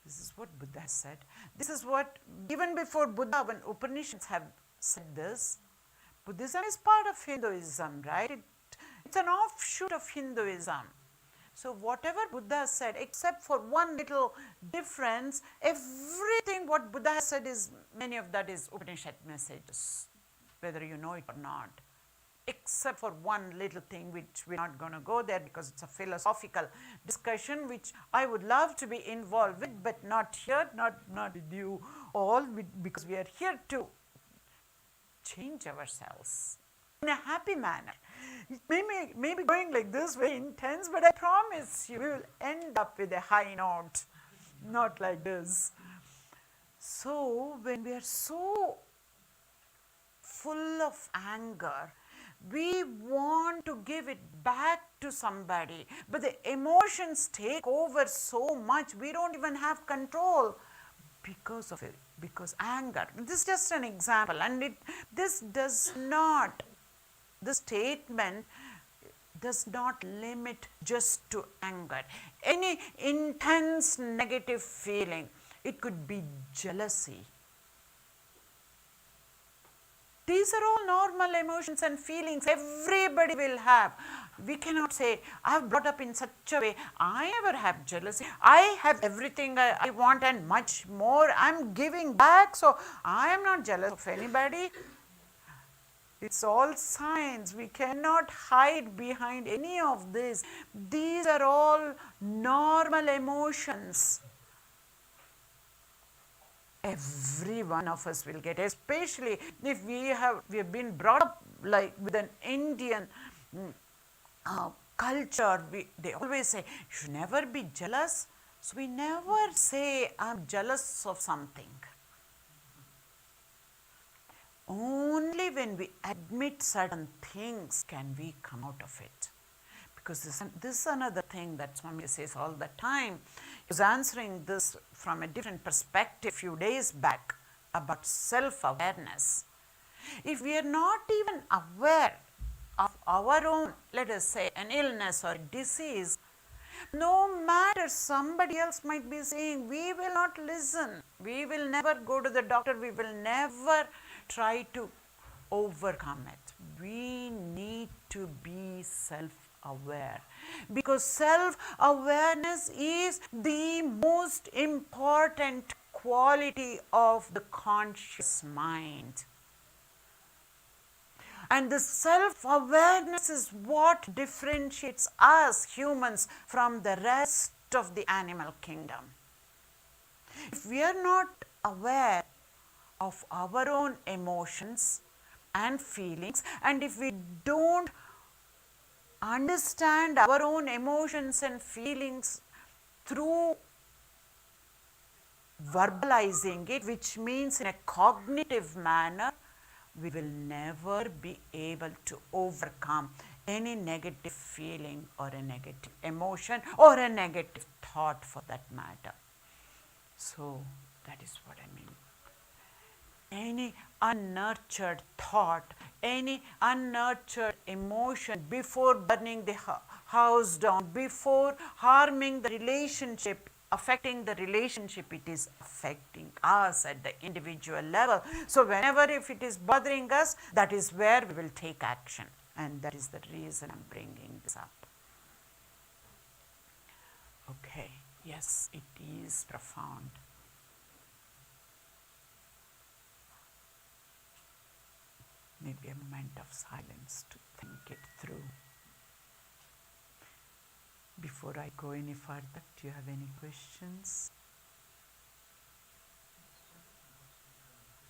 This is what Buddha said. This is what, even before Buddha, when Upanishads have said this, Buddhism is part of Hinduism, right? It's an offshoot of Hinduism. So whatever Buddha said, except for one little difference, everything what Buddha has said is, many of that is Upanishad messages, whether you know it or not. except for one little thing which we're not going to go there because it's a philosophical discussion which I would love to be involved with, but not here, not with you all, because we are here to change ourselves in a happy manner. It may be going like this, very intense, but I promise you we will end up with a high note, not like this. So when we are so full of anger, we want to give it back to somebody, but the emotions take over so much, we don't even have control because of it, because anger. This is just an example, and this statement does not limit just to anger. Any intense negative feeling, it could be jealousy. These are all normal emotions and feelings everybody will have. We cannot say, I have brought up in such a way, I never have jealousy. I have everything I want and much more. I am giving back, so I am not jealous of anybody. It's all science. We cannot hide behind any of this. These are all normal emotions. Every one of us will get, especially if we have been brought up like with an Indian culture. They always say, you should never be jealous. So we never say, I'm jealous of something. Only when we admit certain things can we come out of it. Because this is another thing that Swami says all the time. He was answering this from a different perspective a few days back about self-awareness. If we are not even aware of our own, let us say, an illness or disease, no matter somebody else might be saying, we will not listen. We will never go to the doctor. We will never try to overcome it. We need to be self-aware, because self-awareness is the most important quality of the conscious mind. And the self-awareness is what differentiates us humans from the rest of the animal kingdom. If we are not aware of our own emotions and feelings, and if we don't understand our own emotions and feelings through verbalizing it, which means in a cognitive manner, we will never be able to overcome any negative feeling or a negative emotion or a negative thought for that matter. So that is what I mean. Any unnurtured thought, any unnurtured emotion before burning the house down, before harming the relationship, affecting the relationship, it is affecting us at the individual level. So whenever if it is bothering us, that is where we will take action, and that is the reason I'm bringing this up. Okay, yes, it is profound. Maybe a moment of silence to think it through. Before I go any further, do you have any questions?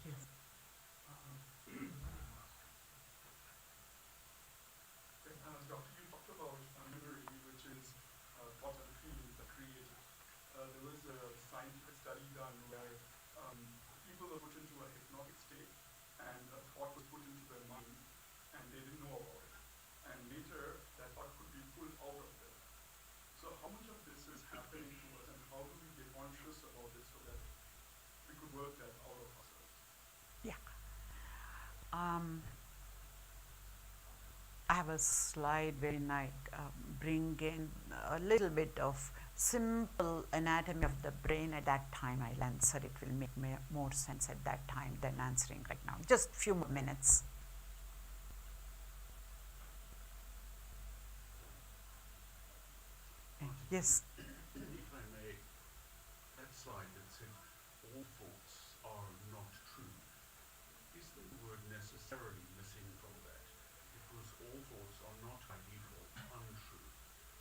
Yes.
Doctor, you talked about memory, which is thought and feelings are created. There was a scientific study done where people were put into a hypnotic state and a thought was put into their mind and they didn't know about it. And later, that thought could be pulled out of them. So how much of this is happening to us, and how do we get conscious about it so that we could work that out of ourselves?
Yeah. I have a slide wherein I bring in a little bit of simple anatomy of the brain. At that time I'll answer. It will make more sense at that time than answering right now. Just a few more minutes. Yes.
If I may, that slide that said all thoughts are not true, is the word necessarily missing from that? Because all thoughts are not by default untrue.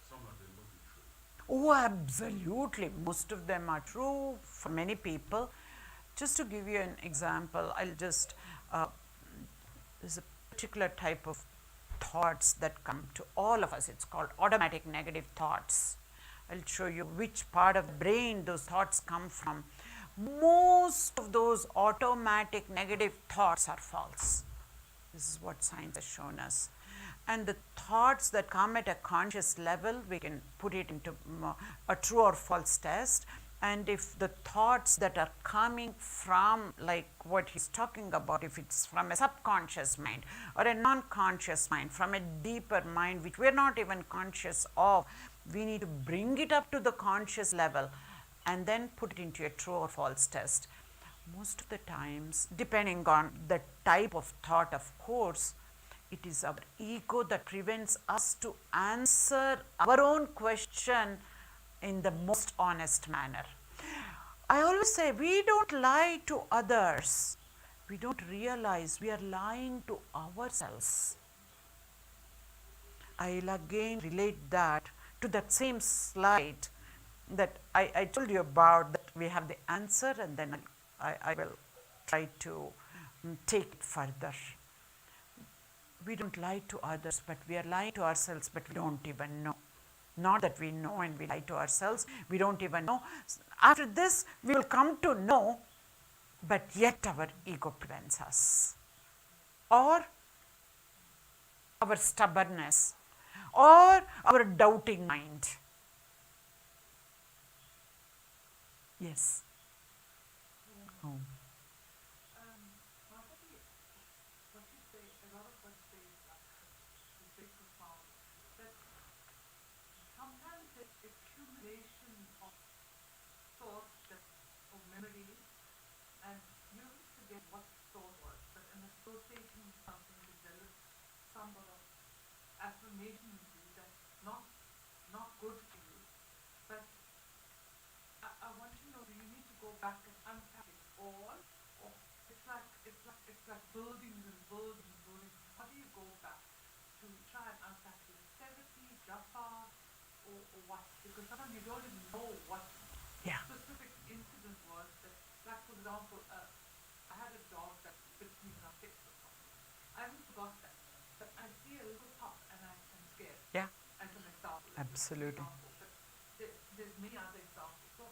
Some of them will be true.
Oh, absolutely. Most of them are true for many people. Just to give you an example, there's a particular type of thoughts that come to all of us. It's called automatic negative thoughts. I'll show you which part of the brain those thoughts come from. Most of those automatic negative thoughts are false. This is what science has shown us. And the thoughts that come at a conscious level, we can put it into a true or false test. And if the thoughts that are coming from, like what he's talking about, if it's from a subconscious mind or a non-conscious mind, from a deeper mind which we're not even conscious of, we need to bring it up to the conscious level and then put it into a true or false test. Most of the times, depending on the type of thought, of course, it is our ego that prevents us to answer our own question in the most honest manner. I always say, we don't lie to others. We don't realize we are lying to ourselves. I'll again relate that to that same slide that I told you about, that we have the answer and then I will try to take it further. We don't lie to others, but we are lying to ourselves, but we don't even know. Not that we know and we lie to ourselves, we don't even know. After this, we will come to know, but yet our ego prevents us. Or our stubbornness, or our doubting mind. Yes. Oh.
What you say, a lot of what you say is very profound. That sometimes the accumulation of thoughts or memories, and you always forget what thought was, but an association with something develops some sort of affirmation in you that's not good for you. But I want to know, do you need to go back and unpack it all, or it's like buildings and buildings and buildings. How do you go back to try and unpack it? Therapy, japa, or what? Because sometimes you don't even know what
Yeah.
specific incident was. That, like for example, I had a dog that bit me when I fixed or something. I haven't forgot that, but I see a little pup and I'm scared.
Yeah.
As an example.
Absolutely.
But there's many other examples. So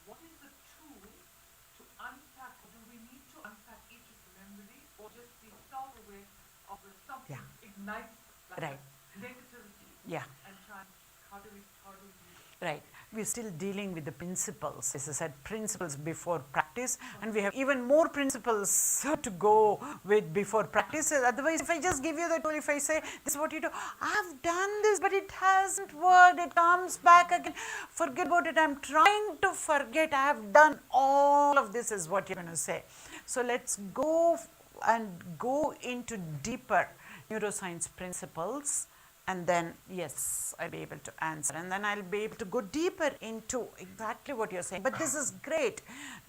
what is the tool to unpack, or do we need to unpack each of the memories, or just be self-aware of when something ignites like
Right.
negativity?
Yeah.
And try and how do we do it?
Right. We're still dealing with the principles. As I said, principles before practice, and we have even more principles to go with before practice. Otherwise, if I just give you the tool, if I say, this is what you do, I've done this, but it hasn't worked, it comes back again, forget about it, I'm trying to forget, I have done all of this, is what you're going to say. So let's go into deeper neuroscience principles. And then, yes, I'll be able to answer. And then I'll be able to go deeper into exactly what you're saying. But this is great.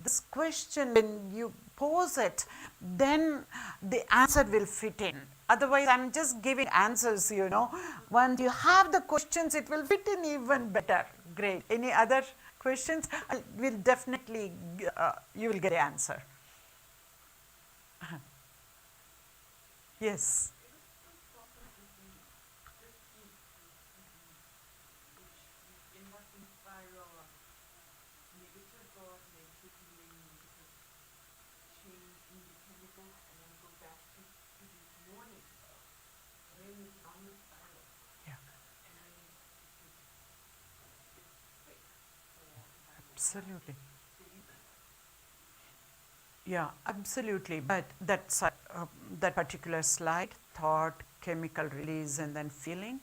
This question, when you pose it, then the answer will fit in. Otherwise, I'm just giving answers, you know. Once you have the questions, it will fit in even better. Great. Any other questions? We'll definitely, you will get the answer. Yes. Absolutely. Yeah, absolutely. But that's that particular slide, thought, chemical release, and then feeling.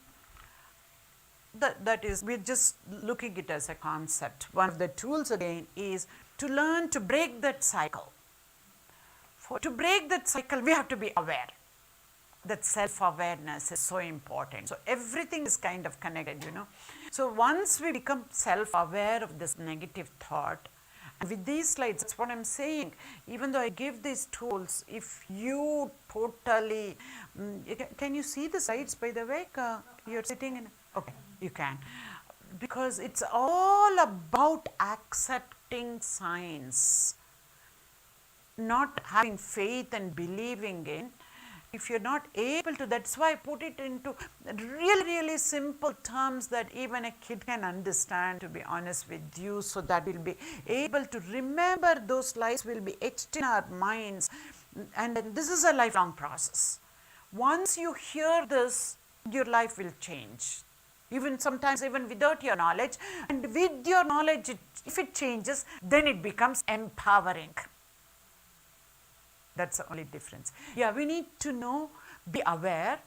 That is, we're just looking at it as a concept. One of the tools again is to learn to break that cycle. To break that cycle, we have to be aware. That self-awareness is so important. So everything is kind of connected, you know. So once we become self-aware of this negative thought, And with these slides, that's what I'm saying. Even though I give these tools, if you totally, can you see the slides by the way? You're sitting in, okay, you can. Because it's all about accepting science, not having faith and believing in. If you're not able to, that's why I put it into really simple terms that even a kid can understand, to be honest with you, so that we'll be able to remember those slides, will be etched in our minds. And this is a lifelong process. Once you hear this, your life will change. Even sometimes even without your knowledge, and with your knowledge, if it changes, then it becomes empowering. That's the only difference. Yeah, we need to know, be aware,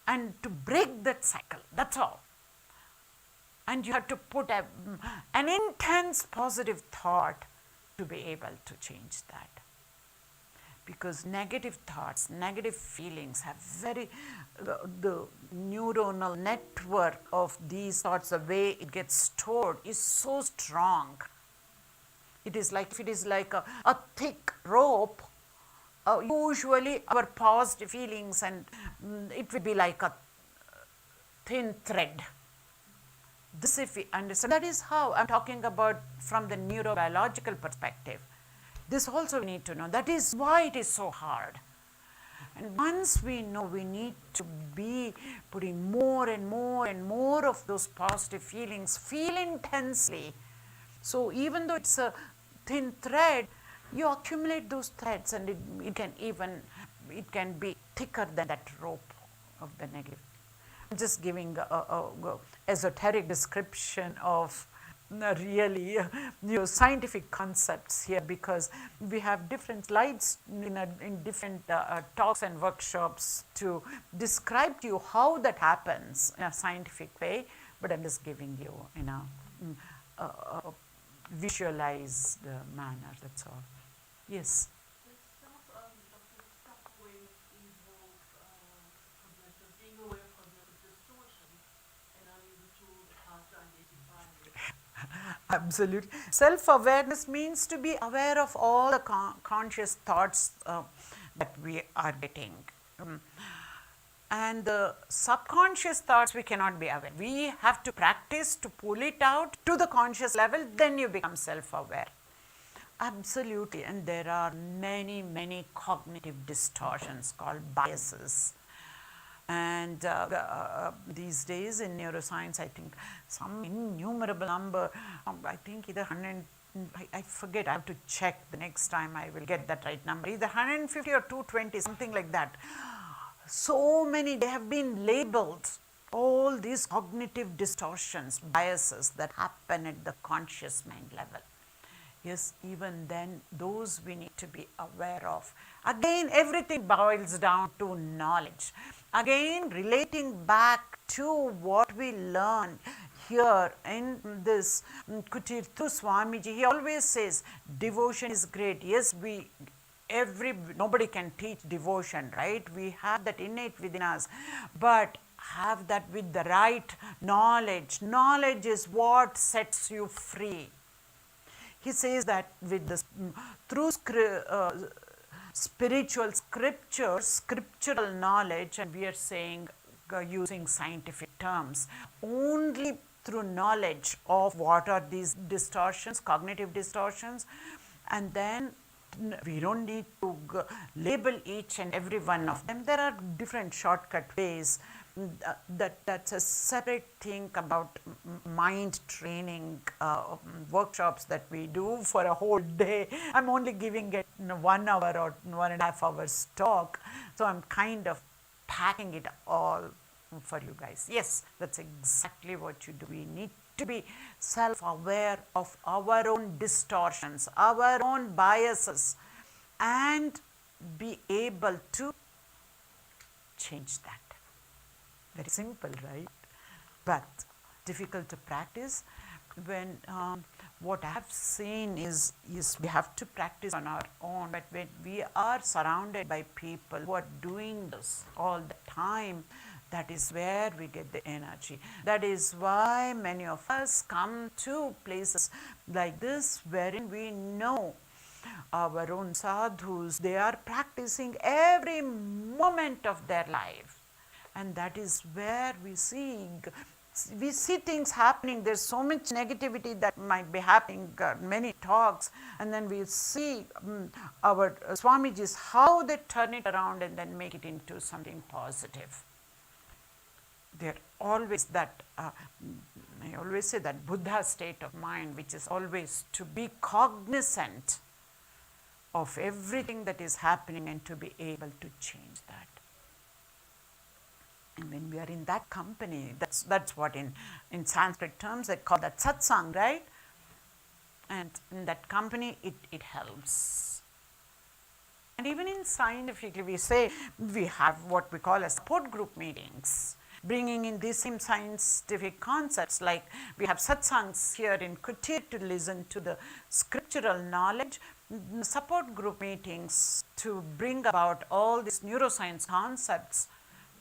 and to break that cycle. That's all. And you have to put an intense positive thought to be able to change that. Because negative thoughts, negative feelings have the neuronal network of these thoughts, the way it gets stored is so strong. It is like, if it is like a thick rope, usually our positive feelings, and it will be like a thin thread. This, if we understand, that is how I'm talking about from the neurobiological perspective. This also we need to know. That is why it is so hard. And once we know, we need to be putting more and more of those positive feelings, feel intensely. So even though it's a thin thread, you accumulate those threads, and it can be thicker than that rope of the negative. I'm just giving a esoteric description of really scientific concepts here, because we have different slides in different talks and workshops to describe to you how that happens in a scientific way, but I'm just giving you in a visualized manner, that's all. Yes?
Some of Dr. stuff will involve being aware of cognitive distortions and are able to how to identify it.
Absolutely. Self-awareness means to be aware of all the conscious thoughts that we are getting. And the subconscious thoughts we cannot be aware. We have to practice to pull it out to the conscious level, then you become self-aware. Absolutely, and there are many cognitive distortions called biases. And these days in neuroscience, I think some innumerable number, I think either 100, I forget, I have to check the next time I will get that right number, either 150 or 220, something like that. So many, they have been labeled, all these cognitive distortions, biases that happen at the conscious mind level. Yes, even then, those we need to be aware of. Again, everything boils down to knowledge. Again, relating back to what we learned here in this Kutirthu Swamiji, he always says, devotion is great. Yes, nobody can teach devotion, right? We have that innate within us, but have that with the right knowledge. Knowledge is what sets you free. He says that with the, through spiritual scriptures, scriptural knowledge, and we are saying using scientific terms, only through knowledge of what are these distortions, cognitive distortions, and then we don't need to label each and every one of them. There are different shortcut ways. That's a separate thing about mind training workshops that we do for a whole day. I'm only giving it 1 hour or 1.5 hours talk, so I'm kind of packing it all for you guys. Yes, that's exactly what you do. We need to be self-aware of our own distortions, our own biases, and be able to change that. Very simple, right? But difficult to practice. When what I have seen is we have to practice on our own, but when we are surrounded by people who are doing this all the time, That is where we get the energy. That is why many of us come to places like this, wherein we know our own sadhus, they are practicing every moment of their life. And that is where we see things happening. There's so much negativity that might be happening, many talks, and then we see our Swamijis, how they turn it around and then make it into something positive. They're always that, I always say that Buddha state of mind, which is always to be cognizant of everything that is happening and to be able to change that. And when we are in that company, that's what in Sanskrit terms they call that satsang, right? And in that company, it helps. And even in scientifically, we say we have what we call as support group meetings, bringing in these same scientific concepts, like we have satsangs here in Kutir to listen to the scriptural knowledge, support group meetings to bring about all these neuroscience concepts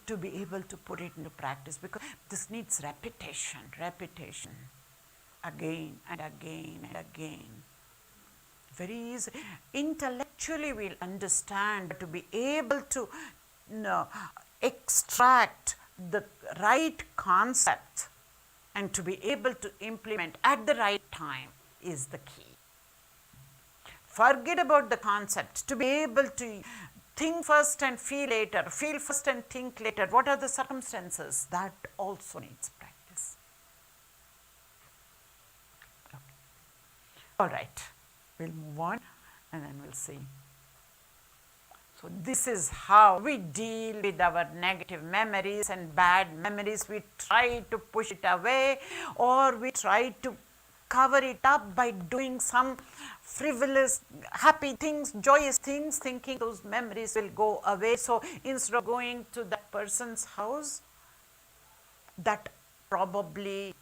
to be able to put it into practice, because this needs repetition, again and again and again. Very easy. Intellectually we'll understand, but to be able to extract the right concept and to be able to implement at the right time is the key. Forget about the concept. To be able to think first and feel later, feel first and think later. What are the circumstances? That also needs practice. Okay. All right, we'll move on and then we'll see. So this is how we deal with our negative memories and bad memories. We try to push it away, or we try to cover it up by doing some frivolous, happy things, joyous things, thinking those memories will go away. So instead of going to that person's house, that probably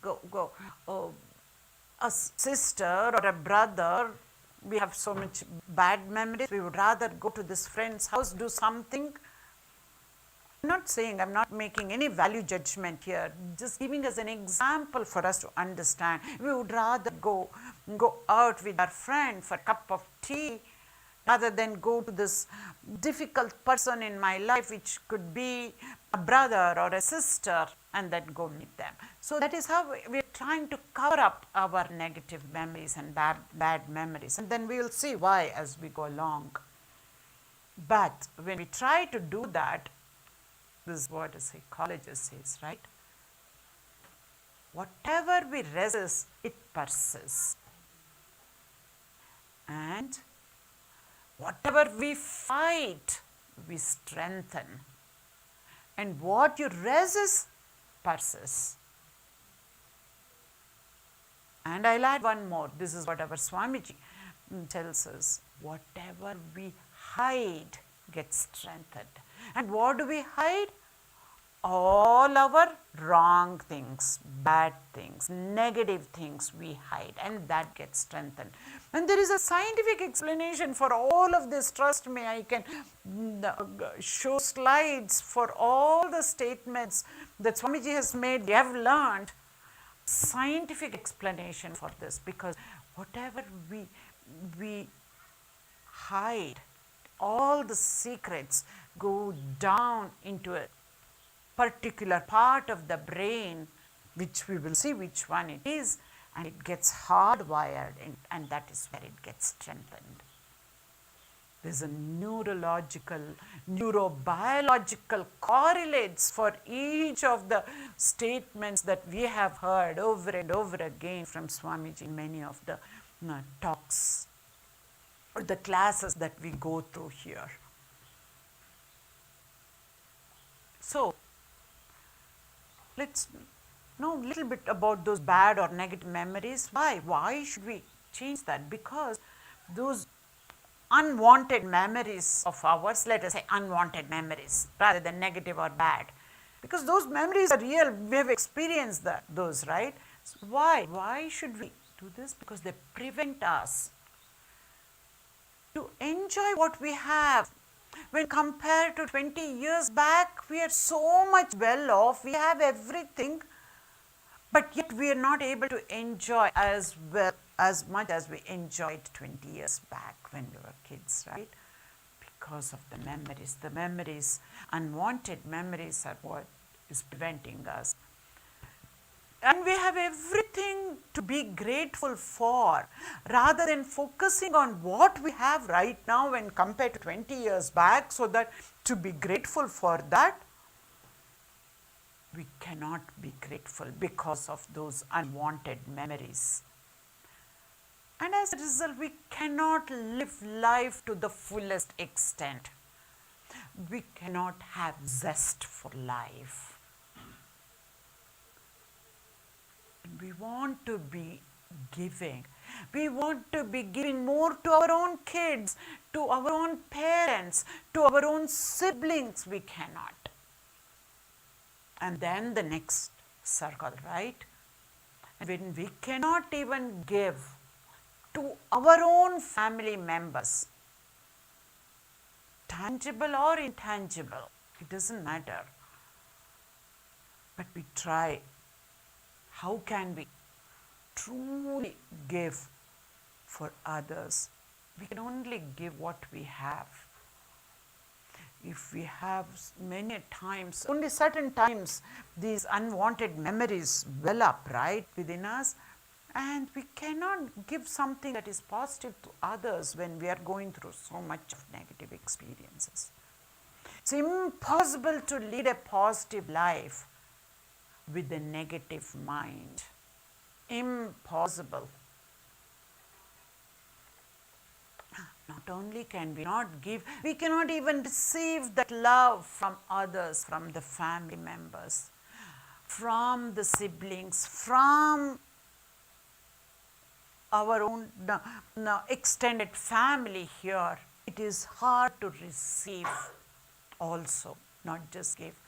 a sister or a brother, we have so much bad memories, we would rather go to this friend's house, do something. I'm not saying, I'm not making any value judgment here, just giving us an example for us to understand. We would rather go out with our friend for a cup of tea rather than go to this difficult person in my life, which could be a brother or a sister, and then go meet them. So that is how we are trying to cover up our negative memories and bad memories, and then we will see why as we go along. But when we try to do that, this is what a psychologist says, right? Whatever we resist, it persists. And whatever we fight, we strengthen. And what you resist, persists. And I'll add one more. This is what our Swamiji tells us. Whatever we hide gets strengthened. And what do we hide? All our wrong things, bad things, negative things we hide, and that gets strengthened. And there is a scientific explanation for all of this. Trust me, I can show slides for all the statements that Swamiji has made. We have learned scientific explanation for this, because whatever we hide, all the secrets go down into a particular part of the brain, which we will see which one it is, and it gets hardwired, and that is where it gets strengthened. There's a neurological, neurobiological correlates for each of the statements that we have heard over and over again from Swamiji in many of the talks or the classes that we go through here. So, let's know a little bit about those bad or negative memories. Why? Why should we change that? Because those unwanted memories of ours, let us say unwanted memories rather than negative or bad, because those memories are real, we have experienced those, right? So why should we do this? Because they prevent us to enjoy what we have When compared to 20 years back, we are so much well off, we have everything, but yet we are not able to enjoy as well, as much as we enjoyed 20 years back when we were kids, right? Because of the memories, unwanted memories are what is preventing us. And we have everything to be grateful for, rather than focusing on what we have right now when compared to 20 years back, so that to be grateful for that, we cannot be grateful because of those unwanted memories. And as a result, we cannot live life to the fullest extent. We cannot have zest for life. We want to be giving. We want to be giving more to our own kids, to our own parents, to our own siblings. We cannot. And then the next circle, right? When we cannot even give to our own family members, tangible or intangible, it doesn't matter. But we try. How can we truly give for others? We can only give what we have. If we have many times, only certain times, these unwanted memories well up, right, within us, and we cannot give something that is positive to others when we are going through so much of negative experiences. It's impossible to lead a positive life with a negative mind. Impossible. Not only can we not give, we cannot even receive that love from others, from the family members, from the siblings, from our own extended family here. It is hard to receive also, not just give,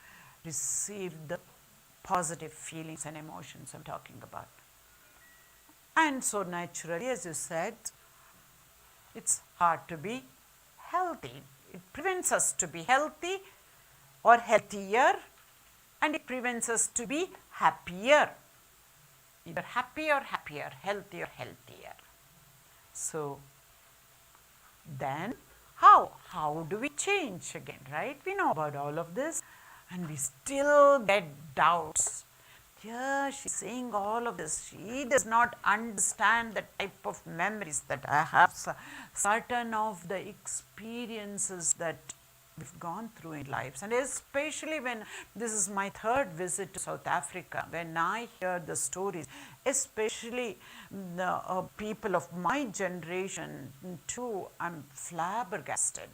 receive the positive feelings and emotions I'm talking about. And so naturally, as you said, it's hard to be healthy. It prevents us to be healthy or healthier, and it prevents us to be happier. Either happy or happier, healthy or healthier. So then how? How do we change again, right? We know about all of this, and we still get doubts. Yeah, she's saying all of this. She does not understand the type of memories that I have, certain of the experiences that we've gone through in lives. And especially when this is my third visit to South Africa, when I hear the stories, especially the people of my generation too, I'm flabbergasted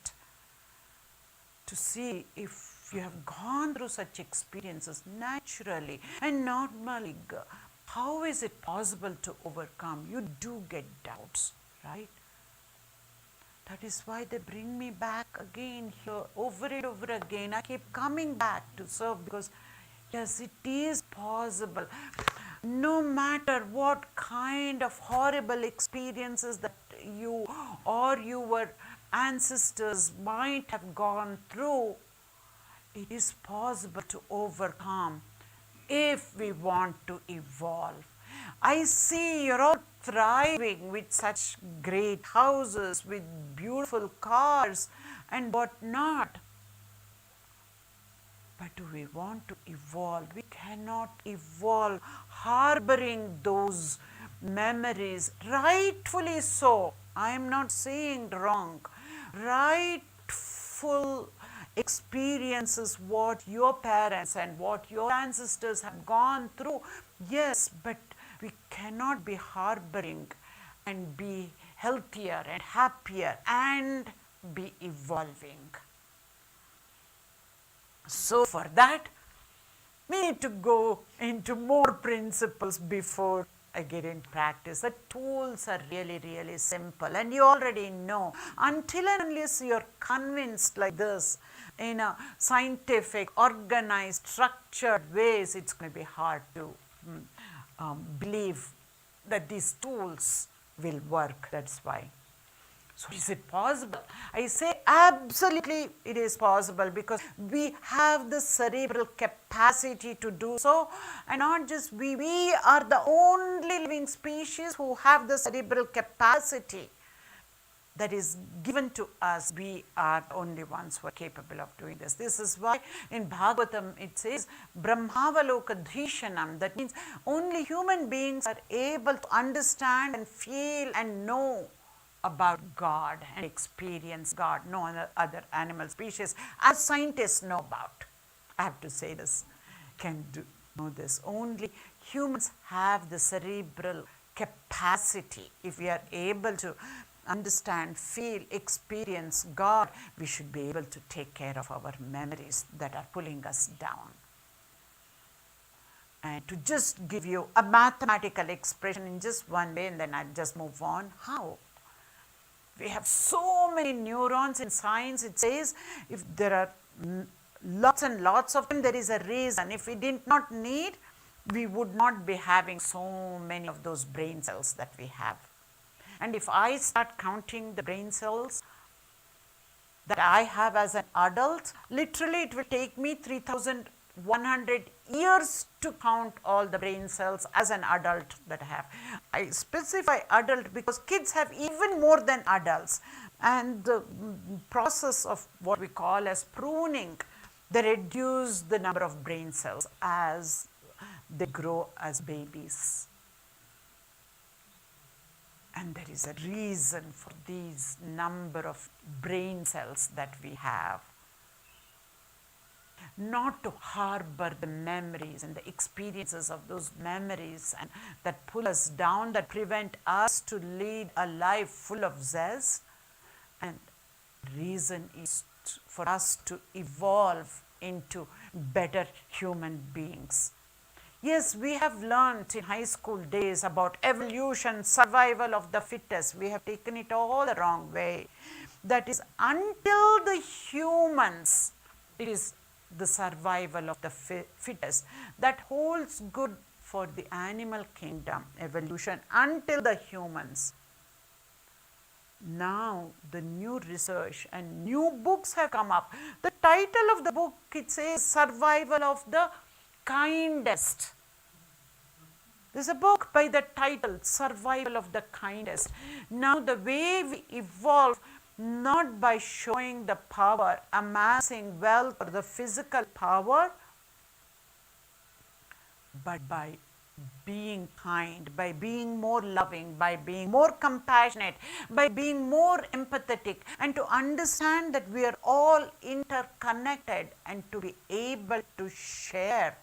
to see if you have gone through such experiences naturally and normally, how is it possible to overcome? You do get doubts, right? That is why they bring me back again here, over and over again. I keep coming back to serve because, yes, it is possible. No matter what kind of horrible experiences that you or your ancestors might have gone through, it is possible to overcome if we want to evolve. I see you're all thriving with such great houses, with beautiful cars and what not. But do we want to evolve? We cannot evolve harboring those memories. Rightfully so. I am not saying wrong. Rightful experiences what your parents and what your ancestors have gone through. Yes, but we cannot be harboring and be healthier and happier and be evolving. So for that, we need to go into more principles before I get in practice. The tools are really, really simple, and you already know. Until and unless you're convinced like this in a scientific, organized, structured ways, it's going to be hard to believe that these tools will work. That's why. So is it possible? I say absolutely it is possible, because we have the cerebral capacity to do so, and not just we are the only living species who have the cerebral capacity that is given to us. We are the only ones who are capable of doing this. This is why in Bhagavatam it says Brahmavalokadhishanam. That means only human beings are able to understand and feel and know about God and experience God. No other animal species, as scientists know about, I have to say this, can know this. Only humans have the cerebral capacity. If we are able to understand, feel, experience God, we should be able to take care of our memories that are pulling us down. And to just give you a mathematical expression in just one way, and then I'll just move on. How? We have so many neurons in science. It says if there are lots and lots of them, there is a reason. If we did not need, we would not be having so many of those brain cells that we have. And if I start counting the brain cells that I have as an adult, literally it will take me 3,100 years to count all the brain cells as an adult that I have. I specify adult because kids have even more than adults, and the process of what we call as pruning, they reduce the number of brain cells as they grow as babies. And there is a reason for these number of brain cells that we have. Not to harbor the memories and the experiences of those memories and that pull us down, that prevent us to lead a life full of zest. And reason is for us to evolve into better human beings. Yes, we have learnt in high school days about evolution, survival of the fittest. We have taken it all the wrong way. That is, until the humans, it is the survival of the fittest. That holds good for the animal kingdom, evolution, until the humans. Now, the new research and new books have come up. The title of the book, it says Survival of the Kindest. There is a book by the title, Survival of the Kindest. Now, the way we evolve, not by showing the power, amassing wealth or the physical power, but by being kind, by being more loving, by being more compassionate, by being more empathetic, and to understand that we are all interconnected and to be able to share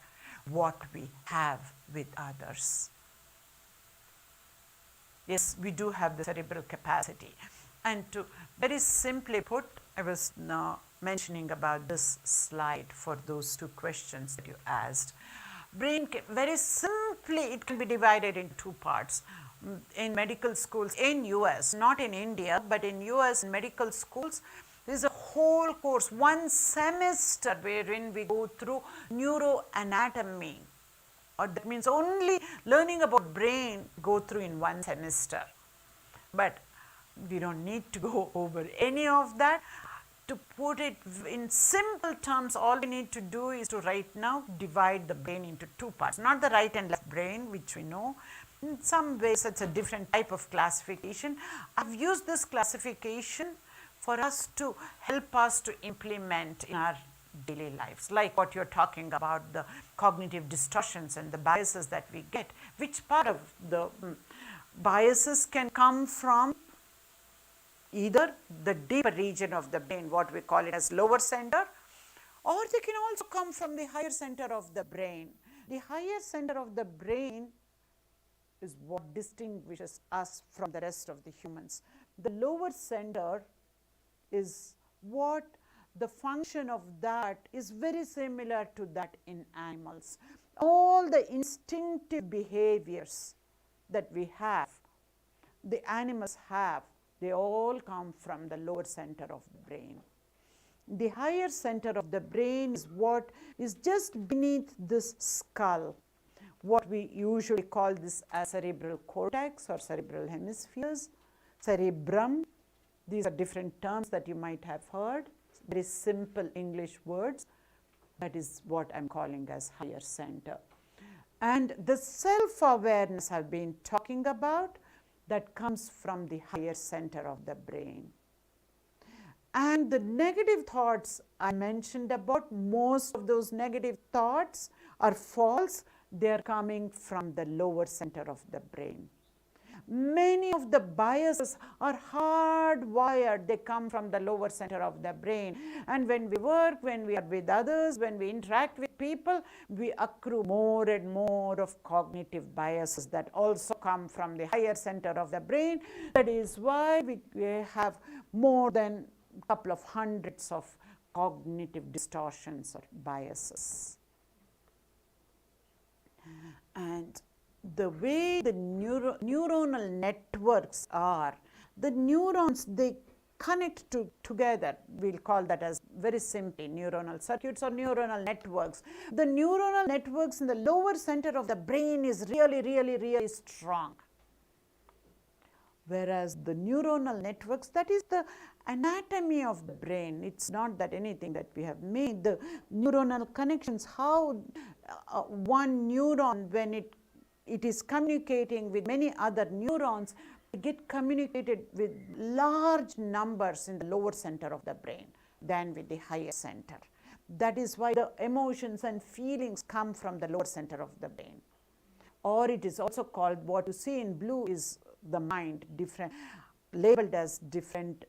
what we have with others. Yes, we do have the cerebral capacity. And to very simply put, I was now mentioning about this slide for those two questions that you asked. Brain, very simply, it can be divided into two parts. In medical schools in US, not in India, but in US medical schools, there is a whole course, one semester, wherein we go through neuroanatomy, or that means only learning about brain go through in one semester. But we don't need to go over any of that. To put it in simple terms, all we need to do is to right now divide the brain into two parts, not the right and left brain, which we know. In some ways, it's a different type of classification. I've used this classification for us to help us to implement in our daily lives, like what you're talking about, the cognitive distortions and the biases that we get. Which part of the biases can come from either the deeper region of the brain, what we call it as lower center, or they can also come from the higher center of the brain. The higher center of the brain is what distinguishes us from the rest of the humans. The lower center is what the function of that is very similar to that in animals. All the instinctive behaviors that we have, the animals have, they all come from the lower center of the brain. The higher center of the brain is what is just beneath this skull, what we usually call this as cerebral cortex or cerebral hemispheres, cerebrum, These are different terms that you might have heard, very simple English words. That is what I am calling as higher center. And the self-awareness I have been talking about, that comes from the higher center of the brain. And the negative thoughts I mentioned about, most of those negative thoughts are false. They are coming from the lower center of the brain. Many of the biases are hardwired. They come from the lower center of the brain. And when we work, when we are with others, when we interact with people, we accrue more and more of cognitive biases that also come from the higher center of the brain. That is why we have more than a couple of hundreds of cognitive distortions or biases. And the way the neuronal networks are, the neurons, they connect together. We'll call that as very simply neuronal circuits or neuronal networks. The neuronal networks in the lower center of the brain is really strong. Whereas the neuronal networks, that is the anatomy of the brain. It's not that anything that we have made. The neuronal connections, how one neuron, when it is communicating with many other neurons, get communicated with large numbers in the lower center of the brain than with the higher center. That is why the emotions and feelings come from the lower center of the brain. Or it is also called, what you see in blue is the mind, different, labeled as different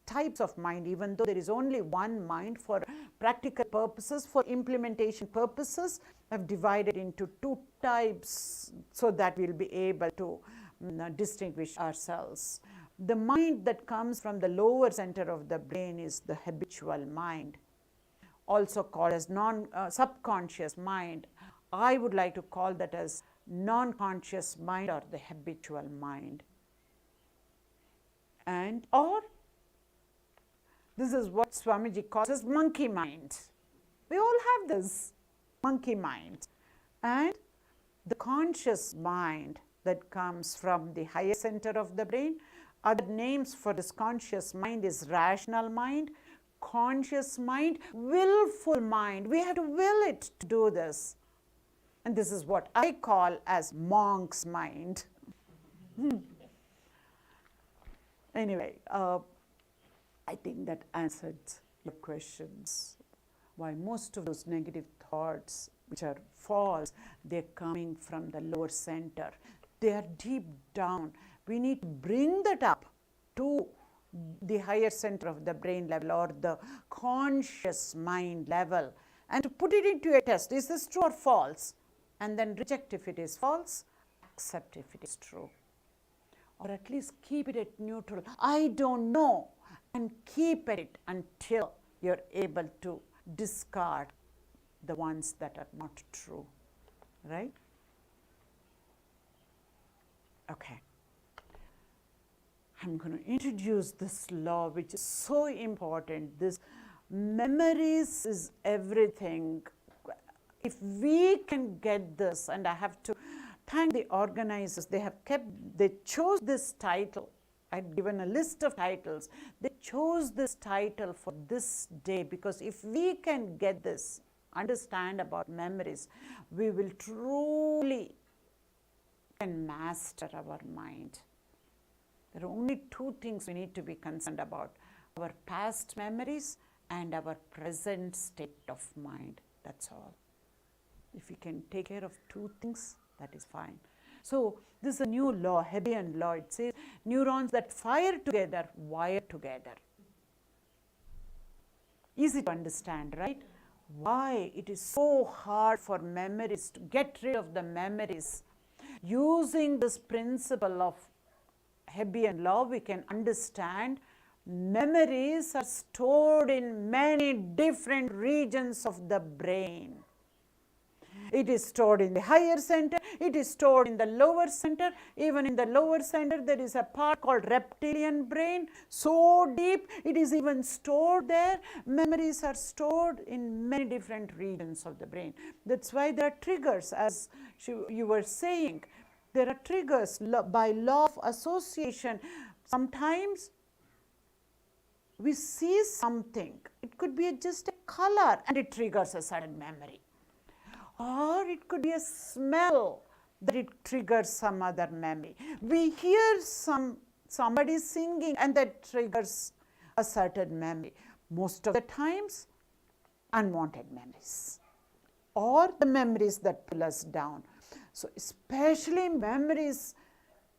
types of mind, even though there is only one mind. For practical purposes, for implementation purposes, I have divided into two types so that we will be able to distinguish ourselves. The mind that comes from the lower center of the brain is the habitual mind, also called as subconscious mind. I would like to call that as non-conscious mind or the habitual mind. And or this is what Swamiji calls as monkey mind. We all have this monkey mind. And the conscious mind that comes from the higher center of the brain. Other names for this conscious mind is rational mind, conscious mind, willful mind. We have to will it to do this. And this is what I call as monk's mind. Anyway, I think that answered your questions. Why most of those negative thoughts, which are false, they're coming from the lower center. They are deep down. We need to bring that up to the higher center of the brain level or the conscious mind level and to put it into a test. Is this true or false? And then reject if it is false, accept if it is true. Or at least keep it at neutral. I don't know. And keep at it until you're able to discard the ones that are not true. Right? Okay. I'm going to introduce this law, which is so important. This memories is everything. If we can get this, and I have to thank the organizers, they chose this title. I'd given a list of titles. They chose this title for this day because if we can get this, understand about memories, we will truly can master our mind. There are only two things we need to be concerned about: our past memories and our present state of mind. That's all. If we can take care of two things, that is fine. So this is a new law, Hebbian law. It says neurons that fire together, wire together. Easy to understand, right? Why it is so hard for memories to get rid of the memories. Using this principle of Hebbian law, we can understand memories are stored in many different regions of the brain. It is stored in the higher center, it is stored in the lower center. Even in the lower center, there is a part called reptilian brain, so deep, it is even stored there. Memories are stored in many different regions of the brain. That's why there are triggers, as you were saying. There are triggers by law of association. Sometimes we see something, it could be just a color and it triggers a certain memory. Or it could be a smell that it triggers some other memory. We hear somebody singing and that triggers a certain memory. Most of the times, unwanted memories or the memories that pull us down. So especially memories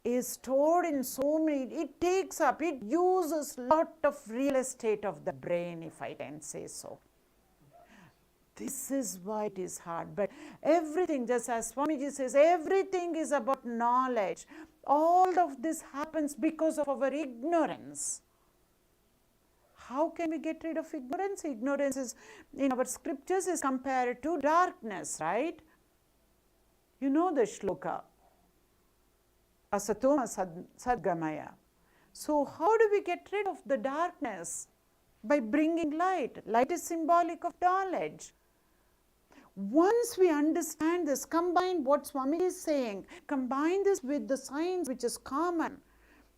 is stored in so many, it takes up, it uses lot of real estate of the brain, if I can say so. This is why it is hard. But everything, just as Swamiji says, everything is about knowledge. All of this happens because of our ignorance. How can we get rid of ignorance? Ignorance is, in our scriptures, is compared to darkness, right? You know the shloka, asatoma sadgamaya. So how do we get rid of the darkness? By bringing light. Light is symbolic of knowledge. Once we understand this, combine what Swami is saying, combine this with the science which is common.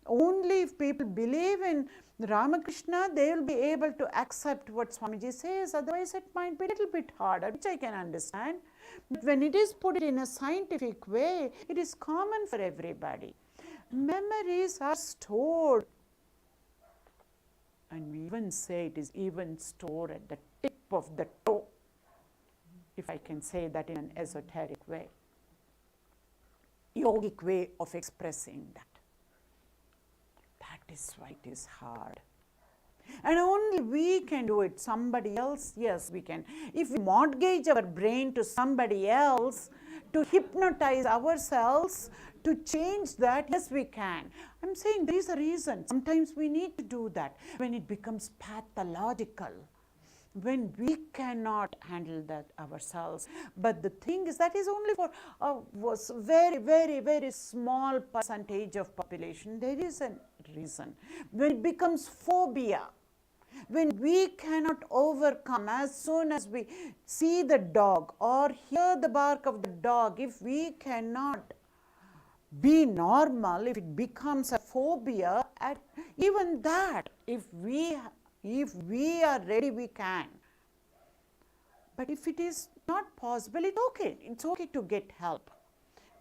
Only if people believe in Ramakrishna, they will be able to accept what Swamiji says. Otherwise, it might be a little bit harder, which I can understand. But when it is put in a scientific way, it is common for everybody. Memories are stored. And we even say it is even stored at the tip of the toe, if I can say that in an esoteric way, yogic way of expressing that. That is why it is hard. And only we can do it. Somebody else, yes, we can. If we mortgage our brain to somebody else, to hypnotize ourselves, to change that, yes, we can. I'm saying there is a reason. Sometimes we need to do that when it becomes pathological, when we cannot handle that ourselves. But the thing is, that is only for a very, very, very small percentage of population. There is a reason. When it becomes phobia, when we cannot overcome, as soon as we see the dog or hear the bark of the dog, if we cannot be normal, if it becomes a phobia, even that, if we are ready, we can. But if it is not possible, it's okay. It's okay to get help.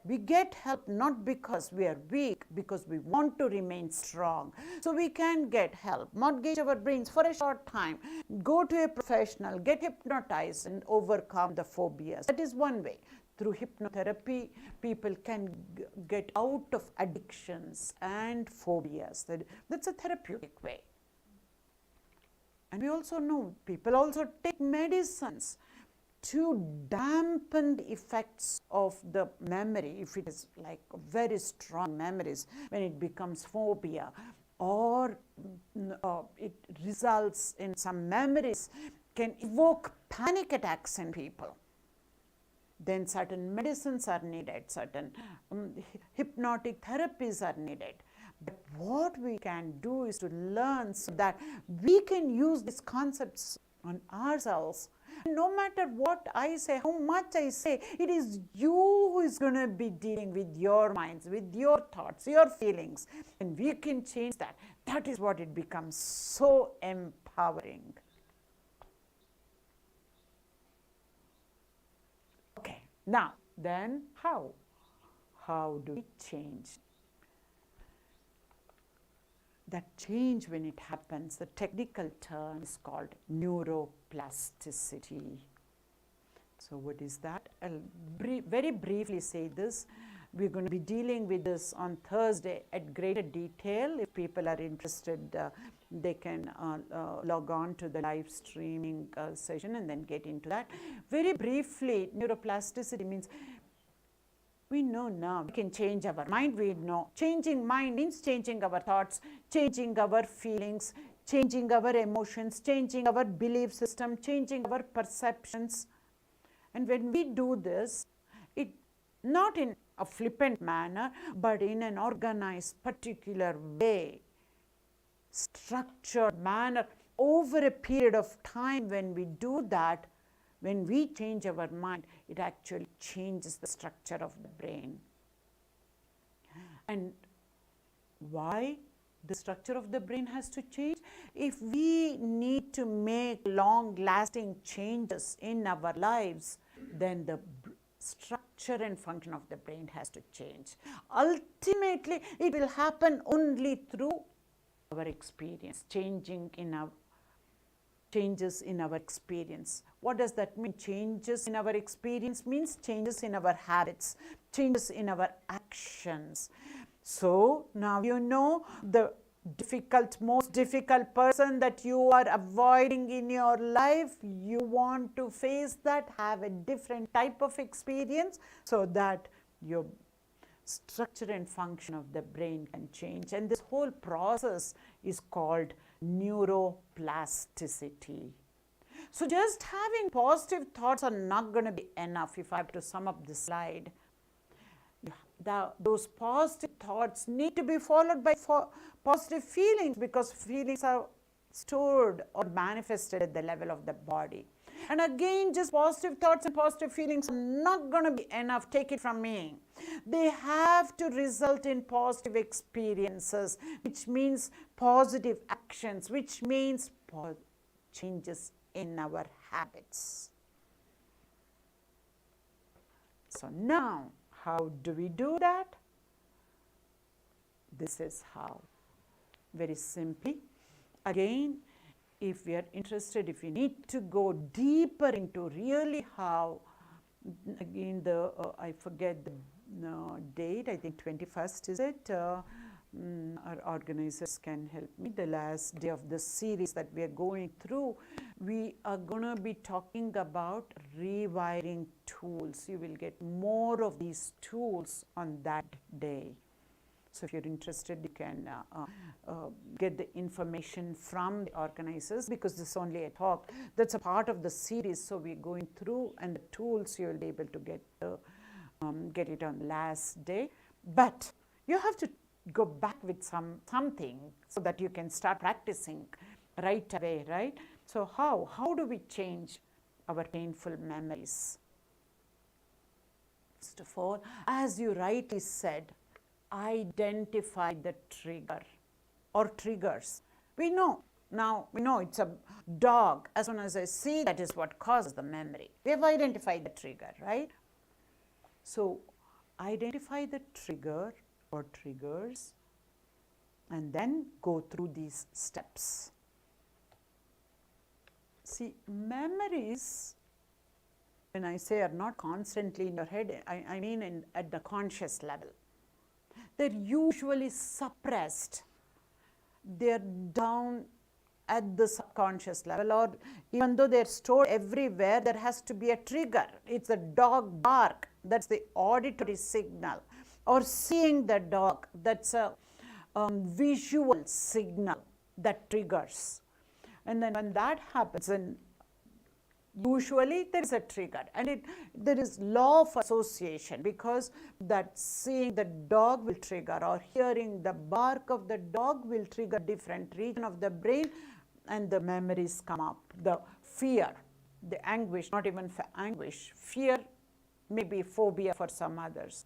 We get help not because we are weak, because we want to remain strong. So we can get help, mortgage our brains for a short time, go to a professional, get hypnotized and overcome the phobias. That is one way. Through hypnotherapy, people can get out of addictions and phobias. That's a therapeutic way. And we also know people also take medicines to dampen the effects of the memory, if it is like very strong memories, when it becomes phobia, or it results in some memories, can evoke panic attacks in people. Then certain medicines are needed, certain hypnotic therapies are needed. But what we can do is to learn so that we can use these concepts on ourselves. No matter what I say, how much I say, it is you who is going to be dealing with your minds, with your thoughts, your feelings. And we can change that. That is what it becomes so empowering. Okay, now then how? How do we change? That change, when it happens, the technical term is called neuroplasticity. So what is that? I'll very briefly say this. We're going to be dealing with this on Thursday at greater detail. If people are interested, they can log on to the live streaming session and then get into that. Very briefly, neuroplasticity means we know now we can change our mind. We know changing mind means changing our thoughts, changing our feelings, changing our emotions, changing our belief system, changing our perceptions. And when we do this, it not in a flippant manner, but in an organized, particular way, structured manner, over a period of time, when we do that, when we change our mind, it actually changes the structure of the brain. And why the structure of the brain has to change? if we need to make long-lasting changes in our lives, then the structure and function of the brain has to change. Ultimately, it will happen only through our experience, changes in our experience. What does that mean? Changes in our experience means changes in our habits, changes in our actions. So now you know the most difficult person that you are avoiding in your life. You want to face that, have a different type of experience so that your structure and function of the brain can change. And this whole process is called neuroplasticity. So just having positive thoughts are not going to be enough. If I have to sum up this slide, those positive thoughts need to be followed by positive feelings, because feelings are stored or manifested at the level of the body. And again, just positive thoughts and positive feelings are not going to be enough. Take it from me. They have to result in positive experiences, which means positive actions, which means changes in our habits. So now, how do we do that? This is how. Very simply, again, if we are interested, if we need to go deeper into really how, again, I forget the date, I think 21st is it? Our organizers can help me. The last day of the series that we are going through, we are going to be talking about rewiring tools. You will get more of these tools on that day. So if you're interested, you can get the information from the organizers, because this is only a talk. That's a part of the series. So we're going through, and the tools you will be able to get it on the last day. But you have to go back with something so that you can start practicing right away, right? So how do we change our painful memories? First of all, as you rightly said, identify the trigger or triggers. We know it's a dog. As soon as I see, that is what causes the memory. We have identified the trigger, right? So identify the trigger or triggers, and then go through these steps. See, memories, when I say are not constantly in your head, I mean at the conscious level. They're usually suppressed. They're down at the subconscious level, or even though they're stored everywhere, there has to be a trigger. It's the dog bark, that's the auditory signal. Or seeing the dog, that's a visual signal that triggers. And then when that happens, and usually there is a trigger, and there is law of association, because that seeing the dog will trigger, or hearing the bark of the dog will trigger different region of the brain, and the memories come up. The fear, the anguish, not even anguish, fear, maybe phobia for some others.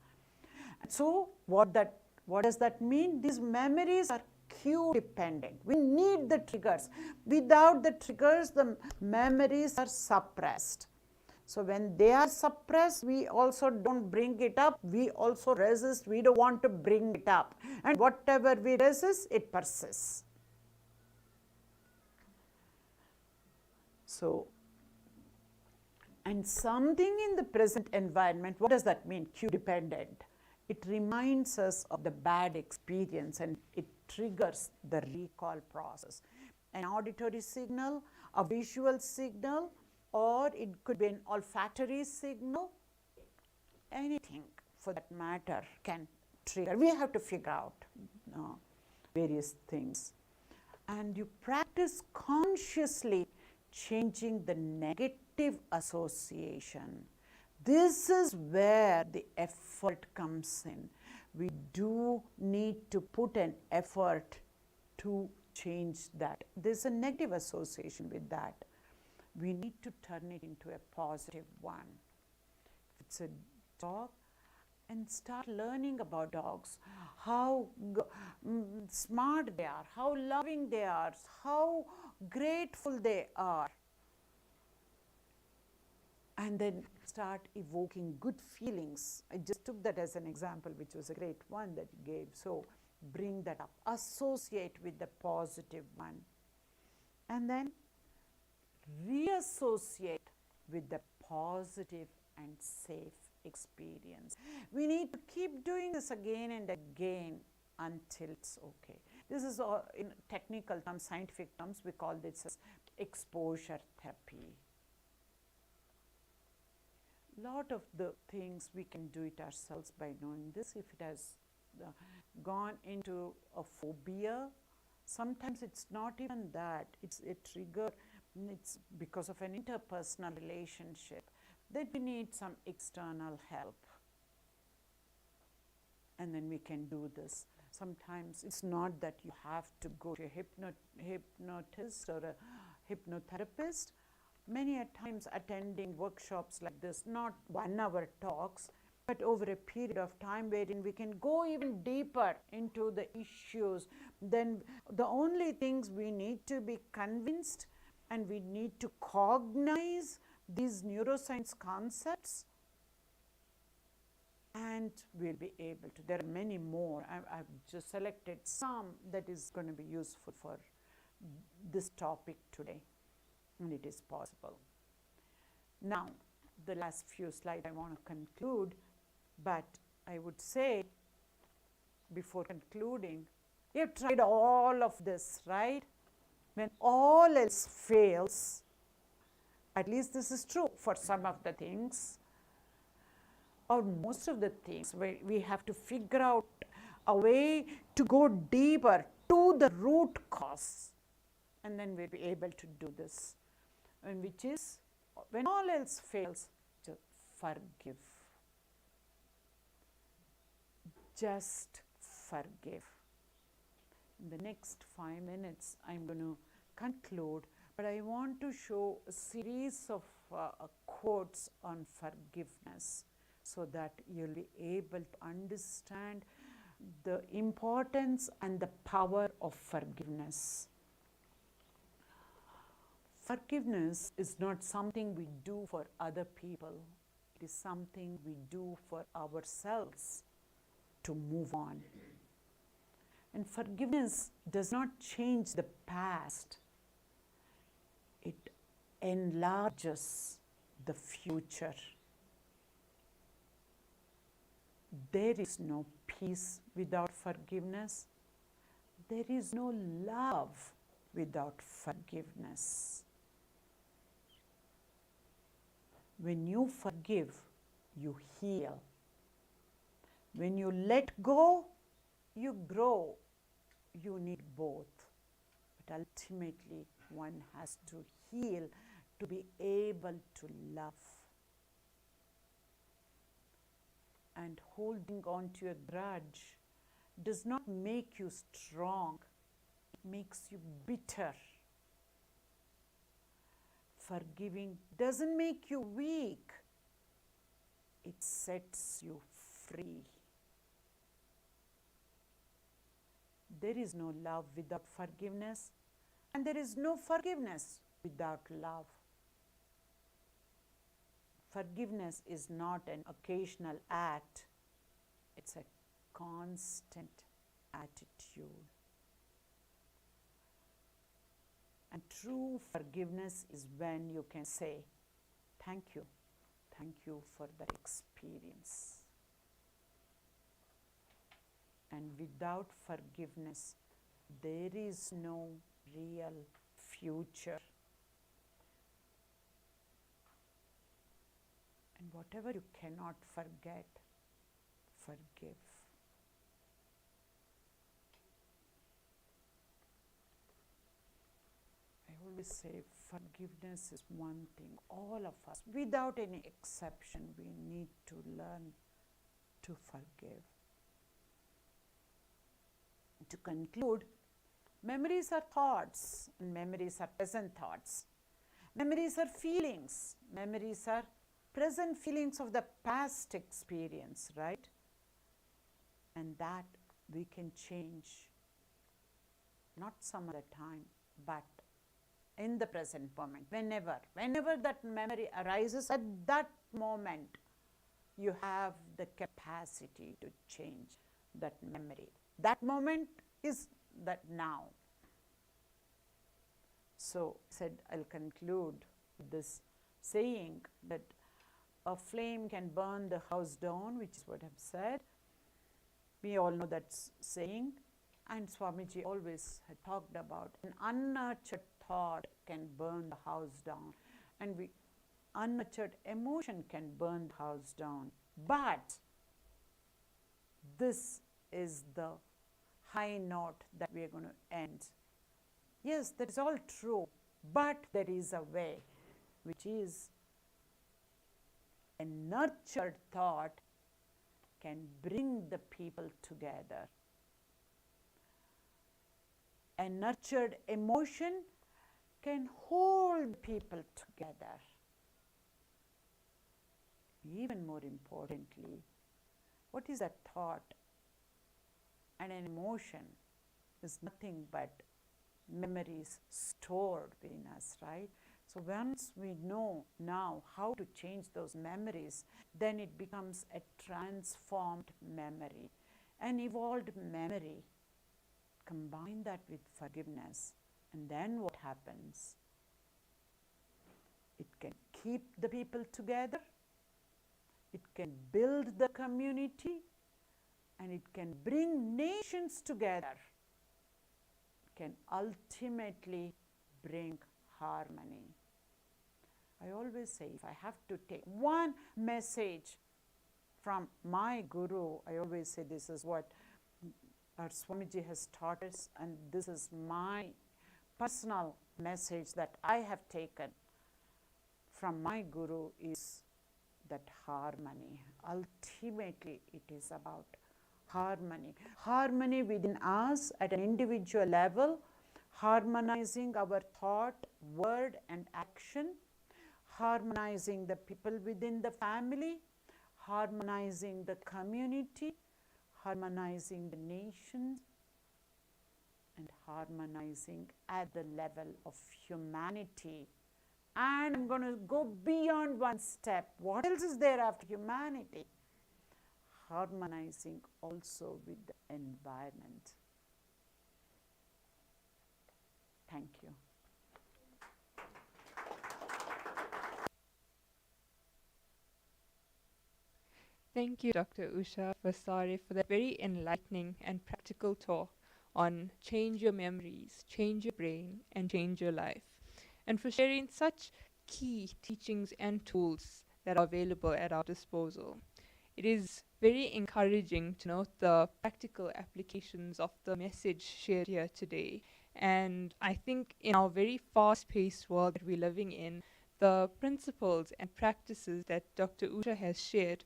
So what does that mean? These memories are cue dependent. We need the triggers. Without the triggers, the memories are suppressed. So when they are suppressed, we also don't bring it up. We also resist. We don't want to bring it up. And whatever we resist, it persists. So, and something in the present environment, what does that mean? Cue dependent. It reminds us of the bad experience, and it triggers the recall process. An auditory signal, a visual signal, or it could be an olfactory signal. Anything for that matter can trigger. We have to figure out various things. And you practice consciously changing the negative association. This is where the effort comes in. We do need to put an effort to change that. There's a negative association with that. We need to turn it into a positive one. If it's a dog, and start learning about dogs, how smart they are, how loving they are, how grateful they are. And then start evoking good feelings. I just took that as an example, which was a great one that he gave. So bring that up, associate with the positive one, and then reassociate with the positive and safe experience. We need to keep doing this again and again until it's okay. This is in technical terms, scientific terms, we call this as exposure therapy. Lot of the things we can do it ourselves by knowing this. If it has gone into a phobia, sometimes it's not even that, it's a trigger, it's because of an interpersonal relationship, then we need some external help, and then we can do this. Sometimes it's not that you have to go to a hypnotist or a hypnotherapist. Many a times attending workshops like this, not 1 hour talks, but over a period of time wherein we can go even deeper into the issues, then the only things we need to be convinced and we need to cognize these neuroscience concepts, and we'll be able to. There are many more. I've just selected some that is going to be useful for this topic today, and it is possible. Now, the last few slides I want to conclude, but I would say before concluding, you've tried all of this, right? When all else fails, at least this is true for some of the things, or most of the things, where we have to figure out a way to go deeper to the root cause, and then we'll be able to do this, and which is, when all else fails, just forgive. Just forgive. In the next 5 minutes, I'm going to conclude, but I want to show a series of quotes on forgiveness so that you'll be able to understand the importance and the power of forgiveness. Forgiveness is not something we do for other people. It is something we do for ourselves to move on. And forgiveness does not change the past. It enlarges the future. There is no peace without forgiveness. There is no love without forgiveness. When you forgive, you heal. When you let go, you grow. You need both. But ultimately, one has to heal to be able to love. And holding on to a grudge does not make you strong. It makes you bitter. Forgiving doesn't make you weak. It sets you free. There is no love without forgiveness, and there is no forgiveness without love. Forgiveness is not an occasional act, it's a constant attitude. And true forgiveness is when you can say, thank you for that experience. And without forgiveness, there is no real future. And whatever you cannot forget, forgive. I always say forgiveness is one thing. All of us, without any exception, we need to learn to forgive. To conclude, memories are thoughts, and memories are present thoughts. Memories are feelings. Memories are present feelings of the past experience, right? and that we can change, not some other time, but in the present moment, whenever that memory arises, at that moment, you have the capacity to change that memory. That moment is that now. So, said I'll conclude with this saying that a flame can burn the house down, which is what I've said. We all know that saying, and Swamiji always had talked about an unnurtured thought can burn the house down, and unnurtured emotion can burn the house down. But this is the high note that we are going to end. Yes, that is all true, but there is a way, which is a nurtured thought can bring the people together. A nurtured emotion can hold people together. Even more importantly, what is a thought? And an emotion is nothing but memories stored within us, right? So once we know now how to change those memories, then it becomes a transformed memory, an evolved memory. Combine that with forgiveness, and then what happens? It can keep the people together, it can build the community, and it can bring nations together. It can ultimately bring harmony. I always say, if I have to take one message from my guru, I always say this is what our Swamiji has taught us, and this is my personal message that I have taken from my guru, is that harmony. Ultimately, it is about harmony. Harmony within us at an individual level, harmonizing our thought, word, and action, harmonizing the people within the family, harmonizing the community, harmonizing the nations, and harmonizing at the level of humanity. And I'm going to go beyond one step. What else is there after humanity? Harmonizing also with the environment. Thank you.
Thank you, Dr. Usha Vasthare, for that very enlightening and practical talk on change your memories, change your brain, and change your life, and for sharing such key teachings and tools that are available at our disposal. It is very encouraging to note the practical applications of the message shared here today. And I think in our very fast-paced world that we're living in, the principles and practices that Dr. Usha has shared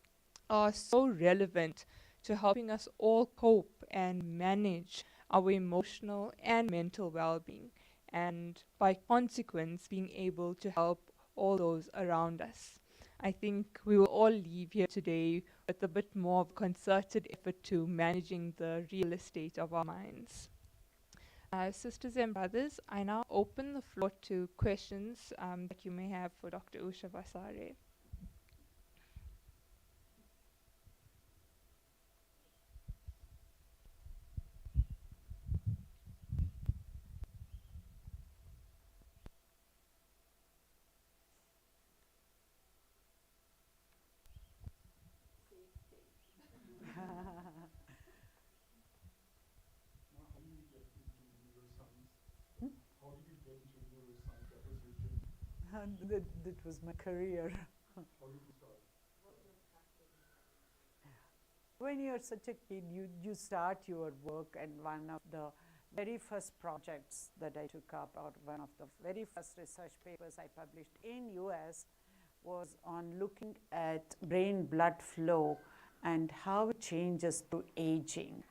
are so relevant to helping us all cope and manage our emotional and mental well-being, and by consequence being able to help all those around us. I think we will all leave here today with a bit more of concerted effort to managing the real estate of our minds. Sisters and brothers, I now open the floor to questions that you may have for Dr. Usha Vasthare.
Now, how did you get into neuroscience? How did you get into neuroscience? That was your journey.
That was my career.
How did you start?
When you're such a kid, you start your work, and one of the very first projects that I took up, or one of the very first research papers I published in US, was on looking at brain blood flow and how it changes through aging.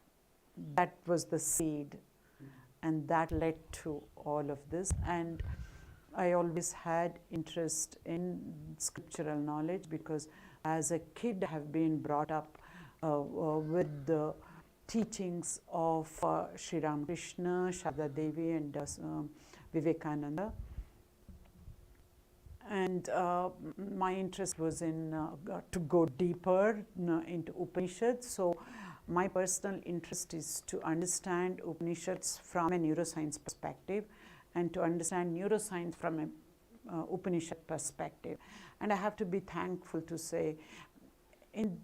That was the seed, and that led to all of this. And I always had interest in scriptural knowledge, because as a kid I have been brought up with the teachings of Sri Ramakrishna, Sharda Devi and Vivekananda. And my interest was in to go deeper into Upanishads. So my personal interest is to understand Upanishads from a neuroscience perspective and to understand neuroscience from a Upanishad perspective. And I have to be thankful to say, in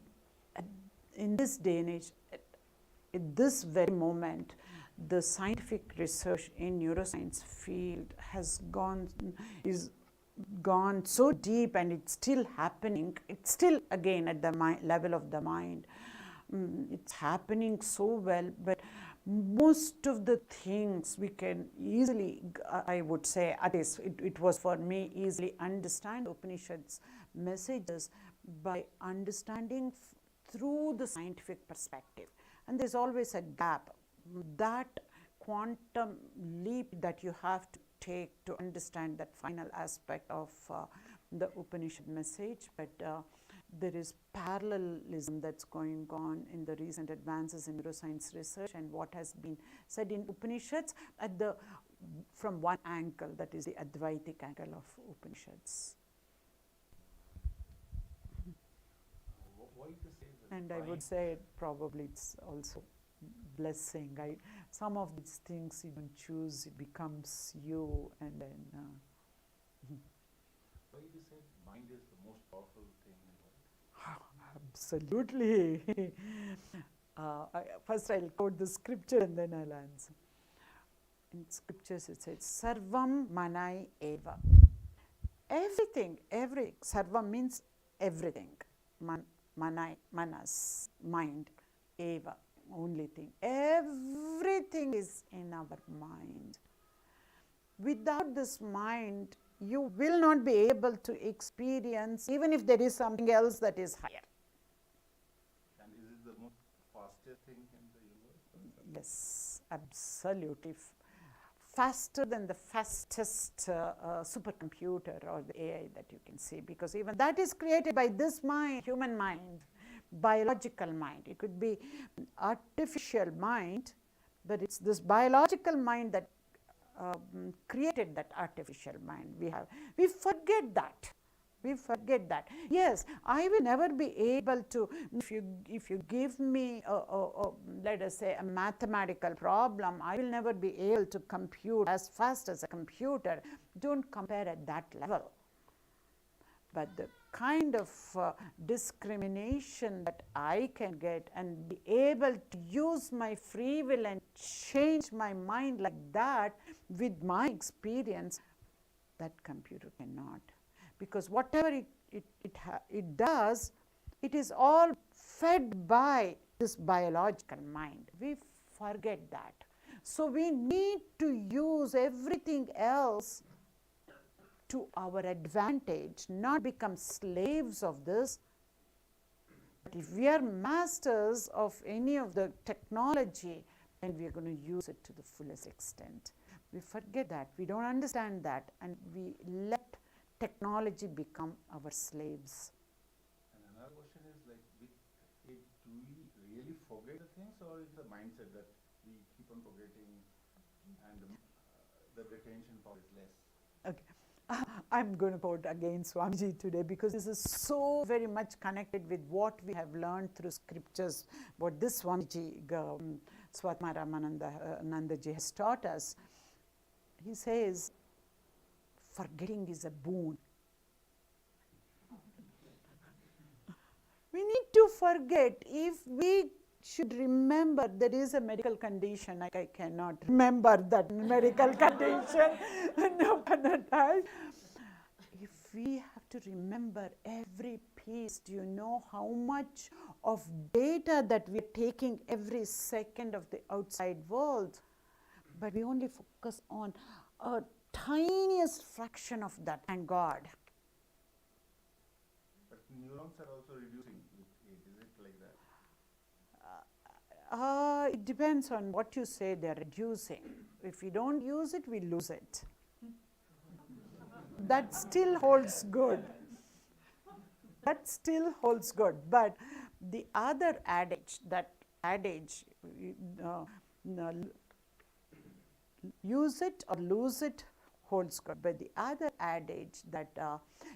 this day and age, at this very moment, the scientific research in neuroscience field has gone so deep, and it's still happening. It's still again at the level of the mind. It's happening so well, but most of the things we can easily, I would say, at least it was for me, easily understand Upanishads messages by understanding through the scientific perspective. And there's always a gap, that quantum leap that you have to take to understand that final aspect of the Upanishad message. But there is parallelism that's going on in the recent advances in neuroscience research and what has been said in Upanishads from one angle, that is the Advaitic angle of Upanishads. And I would say probably it's also blessing. Some of these things you don't choose, it becomes you, and then
why you say mind is the most powerful thing in the world?
Absolutely. First I'll quote the scripture and then I'll answer. In scriptures it says, Sarvam Manai Eva. Everything, Sarvam means everything. Manai, Manas, mind, Eva, only thing. Everything is in our mind. Without this mind, you will not be able to experience, even if there is something else that is higher.
And is it the most fastest thing in the universe?
Yes, absolutely. Faster than the fastest supercomputer or the AI that you can see, because even that is created by this mind, human mind, biological mind. It could be artificial mind, but it's this biological mind that created that artificial mind. We forget that. We forget that. Yes, I will never be able to, if you give me, let us say, a mathematical problem, I will never be able to compute as fast as a computer. Don't compare at that level. But the kind of discrimination that I can get and be able to use my free will and change my mind like that with my experience, that computer cannot. Because whatever it does, it is all fed by this biological mind. We forget that. So we need to use everything else to our advantage, not become slaves of this. But if we are masters of any of the technology, then we are going to use it to the fullest extent. We forget that, we don't understand that, and we let technology become our slaves.
And another question is, like, with it, do we really forget the things, or is the mindset that we keep on forgetting and the retention power is less?
Okay. I'm going to quote again Swamiji today, because this is so very much connected with what we have learned through scriptures, what this Swamiji, Swatma Ramanandaji has taught us. He says, forgetting is a boon. We need to forget. If we should remember there is a medical condition, like I cannot remember that medical condition. If we have to remember every piece, do you know how much of data that we are taking every second of the outside world? But we only focus on a tiniest fraction of that, thank God.
But neurons are also reducing with age, is it like that?
It depends on what you say they are reducing. If we don't use it, we lose it. That still holds good. That still holds good. But the other adage that adage, use it or lose it holds good. But the other adage that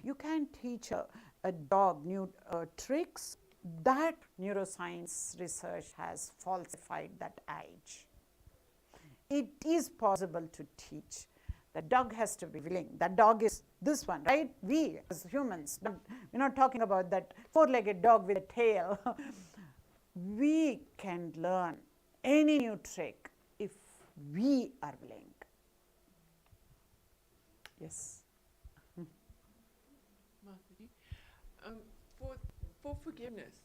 you can teach a dog new tricks, that neuroscience research has falsified that adage. It is possible to teach. The dog has to be willing. That dog is this one, right? We as humans, we're not talking about that four-legged dog with a tail. We can learn any new trick if we are willing. Yes.
Mataji, for forgiveness,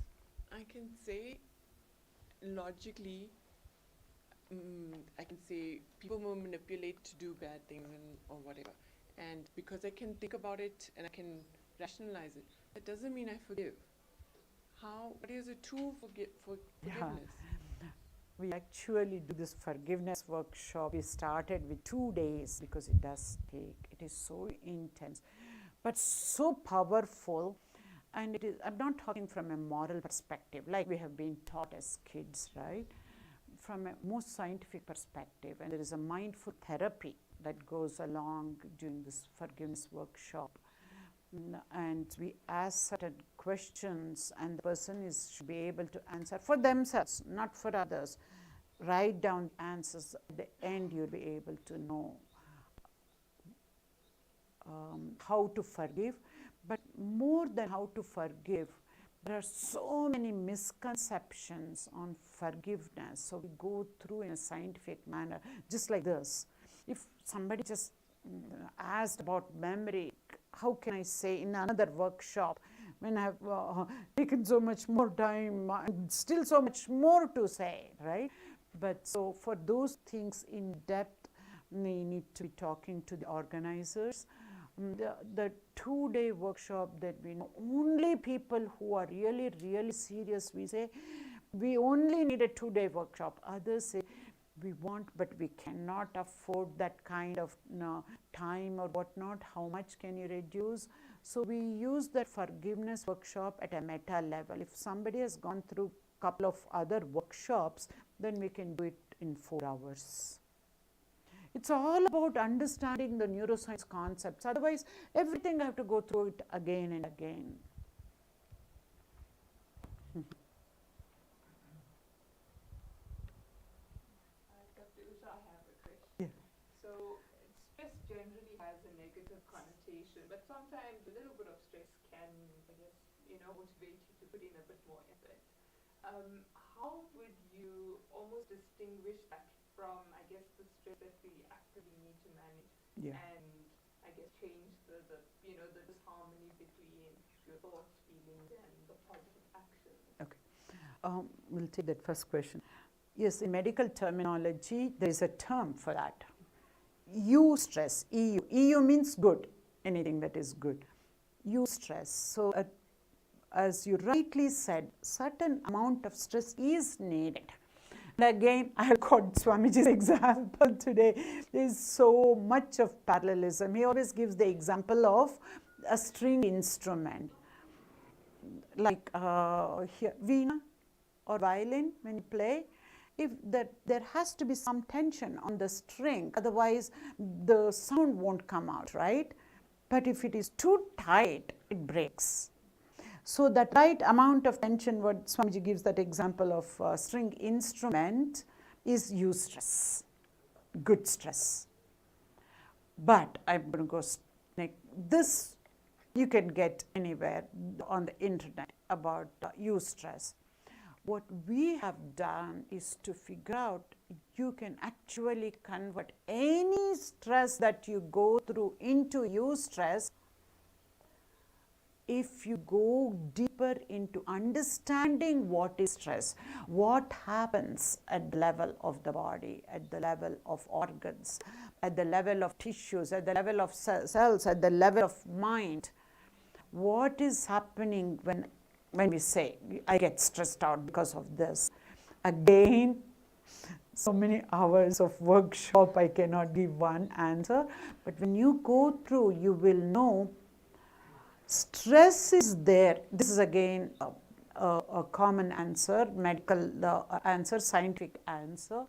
I can say logically, I can say people will manipulate to do bad things or whatever. And because I can think about it and I can rationalize it, that doesn't mean I forgive. What is a tool for forgiveness?
We actually do this forgiveness workshop. We started with 2 days because it does take, it is so intense, but so powerful. And it is, I'm not talking from a moral perspective, like we have been taught as kids, right? From a most scientific perspective, and there is a mindful therapy that goes along during this forgiveness workshop. And we ask certain questions, and the person should be able to answer for themselves, not for others. Write down answers. At the end, you'll be able to know how to forgive. But more than how to forgive, there are so many misconceptions on forgiveness. So we go through in a scientific manner, just like this. If somebody just asked about memory, how can I say in another workshop, when I have taken so much more time and still so much more to say, right? But so for those things in depth, we need to be talking to the organizers. The 2-day workshop that we know, only people who are really, really serious, we say, we only need a 2-day workshop. Others say, we want, but we cannot afford that kind of time or whatnot. How much can you reduce? So we use that forgiveness workshop at a meta level. If somebody has gone through a couple of other workshops, then we can do it in 4 hours. It's all about understanding the neuroscience concepts. Otherwise, everything I have to go through it again and again.
Dr. Usha, I have a question.
Yeah.
So, stress generally has a negative connotation, but sometimes a little bit of stress can, I guess, motivate you to put in a bit more effort. How would you almost distinguish that from, I guess, the stress that we actively need to manage, and I guess change the disharmony between your thoughts, feelings, and the positive actions?
Okay, we'll take that first question. Yes, in medical terminology, there is a term for that. Eustress, EU. EU means good, anything that is good. Eustress. So, as you rightly said, certain amount of stress is needed. And again, I have got Swamiji's example today. There is so much of parallelism. He always gives the example of a string instrument, like here, veena or violin when you play. If there has to be some tension on the string, otherwise the sound won't come out, right? But if it is too tight, it breaks. So that right amount of tension, what Swamiji gives that example of string instrument, is eustress, good stress. But I'm going to go this you can get anywhere on the internet about eustress. What we have done is to figure out you can actually convert any stress that you go through into eustress if you go deeper into understanding what is stress, what happens at the level of the body, at the level of organs, at the level of tissues, at the level of cells, at the level of mind. What is happening when we say, I get stressed out because of this? Again, so many hours of workshop, I cannot give one answer. But when you go through, you will know stress is there. This is again a common answer, medical answer, scientific answer.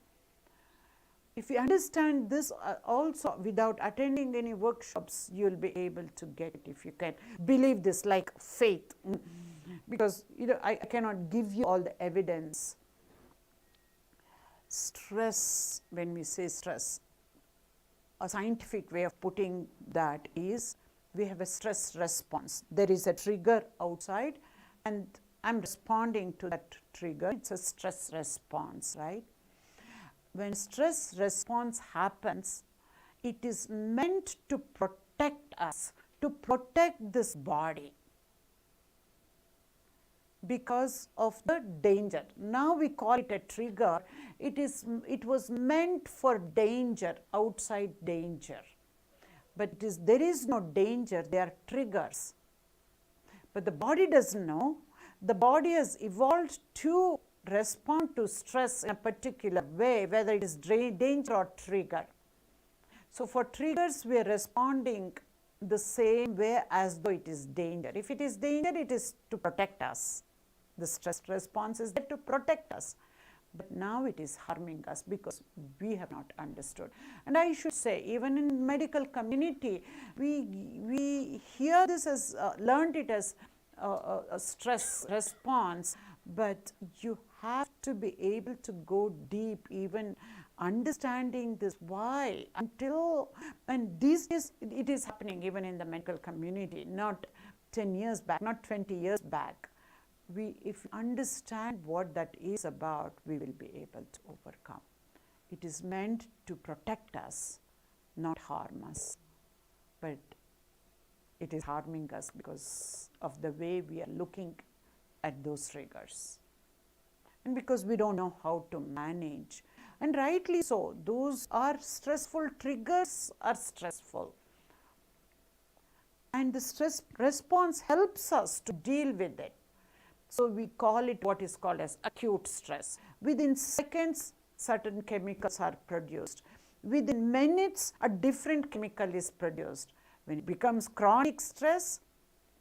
If you understand this also without attending any workshops, you will be able to get it if you can believe this like faith. Because I cannot give you all the evidence. Stress, when we say stress, a scientific way of putting that is we have a stress response. There is a trigger outside and I'm responding to that trigger. It's a stress response, right? When stress response happens, it is meant to protect us, to protect this body because of the danger. Now we call it a trigger. It was meant for danger, outside danger. But there is no danger, they are triggers. But the body doesn't know. The body has evolved to respond to stress in a particular way, whether it is danger or trigger. So for triggers, we are responding the same way as though it is danger. If it is danger, it is to protect us. The stress response is there to protect us. But now it is harming us because we have not understood. And I should say, even in medical community, we hear this as, learned it as a stress response, but you have to be able to go deep, even understanding this why, until, and these days it is happening even in the medical community, not 10 years back, not 20 years back. If we understand what that is about, we will be able to overcome. It is meant to protect us, not harm us. But it is harming us because of the way we are looking at those triggers. And because we don't know how to manage. And rightly so, those are stressful, triggers are stressful. And the stress response helps us to deal with it. So we call it what is called as acute stress. Within seconds, certain chemicals are produced. Within minutes, a different chemical is produced. When it becomes chronic stress,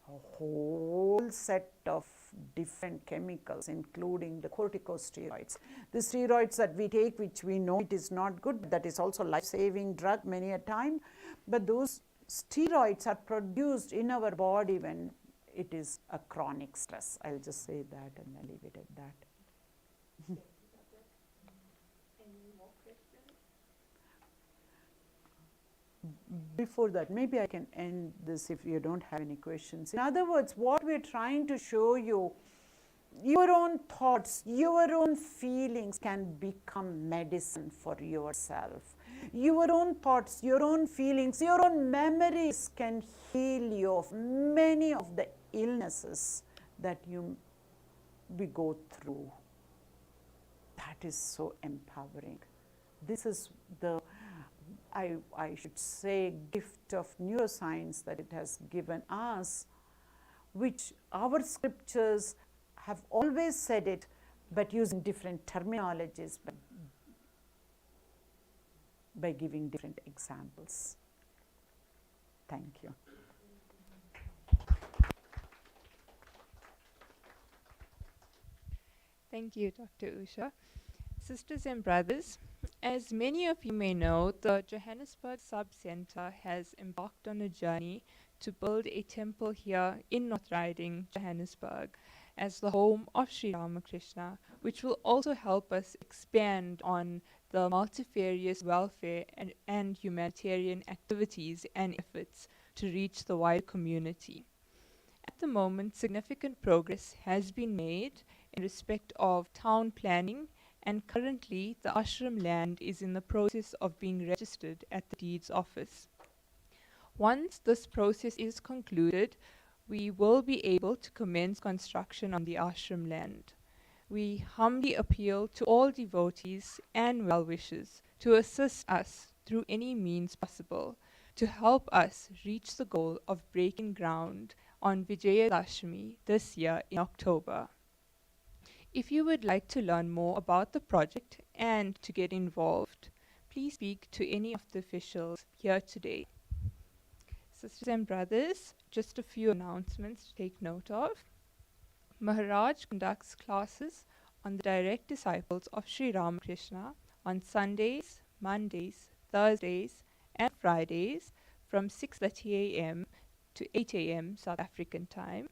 a whole set of different chemicals, including the corticosteroids. The steroids that we take, which we know it is not good, that is also life-saving drug many a time, but those steroids are produced in our body when it is a chronic stress. I'll just say that and I'll leave it at that.
Any more questions?
Before that, maybe I can end this if you don't have any questions. In other words, what we're trying to show you, your own thoughts, your own feelings can become medicine for yourself. Your own thoughts, your own feelings, your own memories can heal you of many of the illnesses that we go through. That is so empowering. This is the, I should say, gift of neuroscience that it has given us, which our scriptures have always said it, but using different terminologies, but by giving different examples. Thank you.
Thank you, Dr. Usha. Sisters and brothers, as many of you may know, the Johannesburg Sub-Center has embarked on a journey to build a temple here in North Riding, Johannesburg, as the home of Sri Ramakrishna, which will also help us expand on the multifarious welfare and humanitarian activities and efforts to reach the wider community. At the moment, significant progress has been made in respect of town planning, and currently the ashram land is in the process of being registered at the deeds office. Once this process is concluded, we will be able to commence construction on the ashram land. We humbly appeal to all devotees and well-wishers to assist us through any means possible to help us reach the goal of breaking ground on Vijayadashmi this year in October. If you would like to learn more about the project and to get involved, please speak to any of the officials here today. Sisters and brothers, just a few announcements to take note of. Maharaj conducts classes on the direct disciples of Sri Ramakrishna on Sundays, Mondays, Thursdays, and Fridays from 6:30 a.m. to 8 a.m. South African time.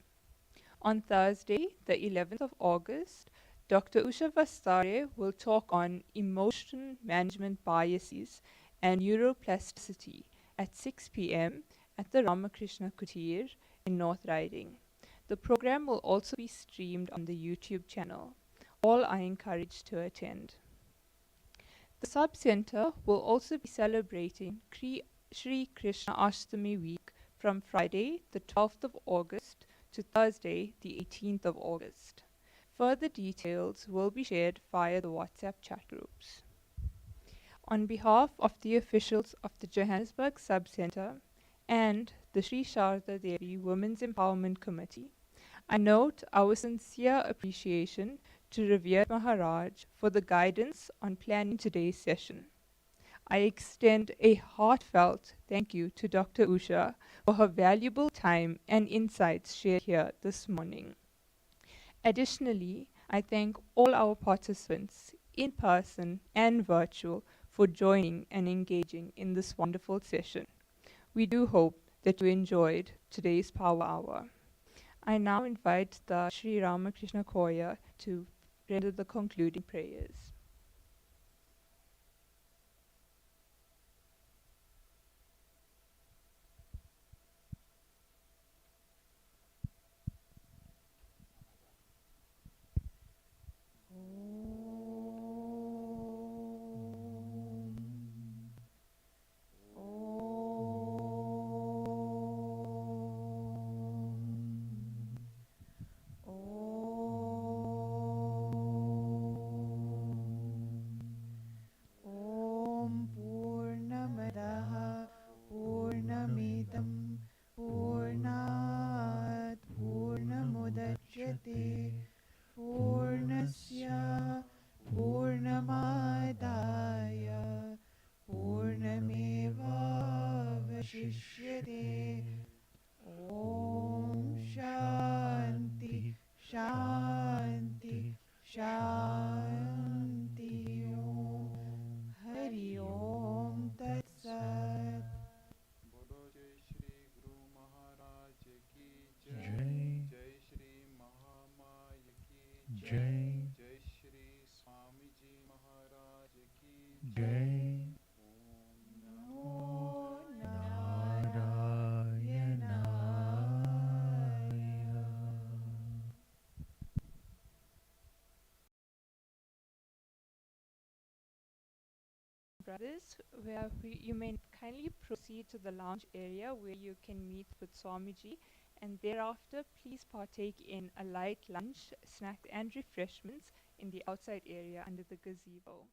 On Thursday, the 11th of August, Dr. Usha Vasthare will talk on emotion management biases and neuroplasticity at 6 p.m. at the Ramakrishna Kutir in North Riding. The program will also be streamed on the YouTube channel. All are encouraged to attend. The sub-center will also be celebrating Sri Krishna Ashtami week from Friday, the 12th of August to Thursday, the 18th of August. Further details will be shared via the WhatsApp chat groups. On behalf of the officials of the Johannesburg Sub-Center and the Sri Sharda Devi Women's Empowerment Committee, I note our sincere appreciation to revered Maharaj for the guidance on planning today's session. I extend a heartfelt thank you to Dr. Usha for her valuable time and insights shared here this morning. Additionally, I thank all our participants, in person and virtual, for joining and engaging in this wonderful session. We do hope that you enjoyed today's Power Hour. I now invite the Sri Ramakrishna Choir to render the concluding prayers. Brothers, you may kindly proceed to the lounge area where you can meet with Swamiji, and thereafter please partake in a light lunch, snacks and refreshments in the outside area under the gazebo.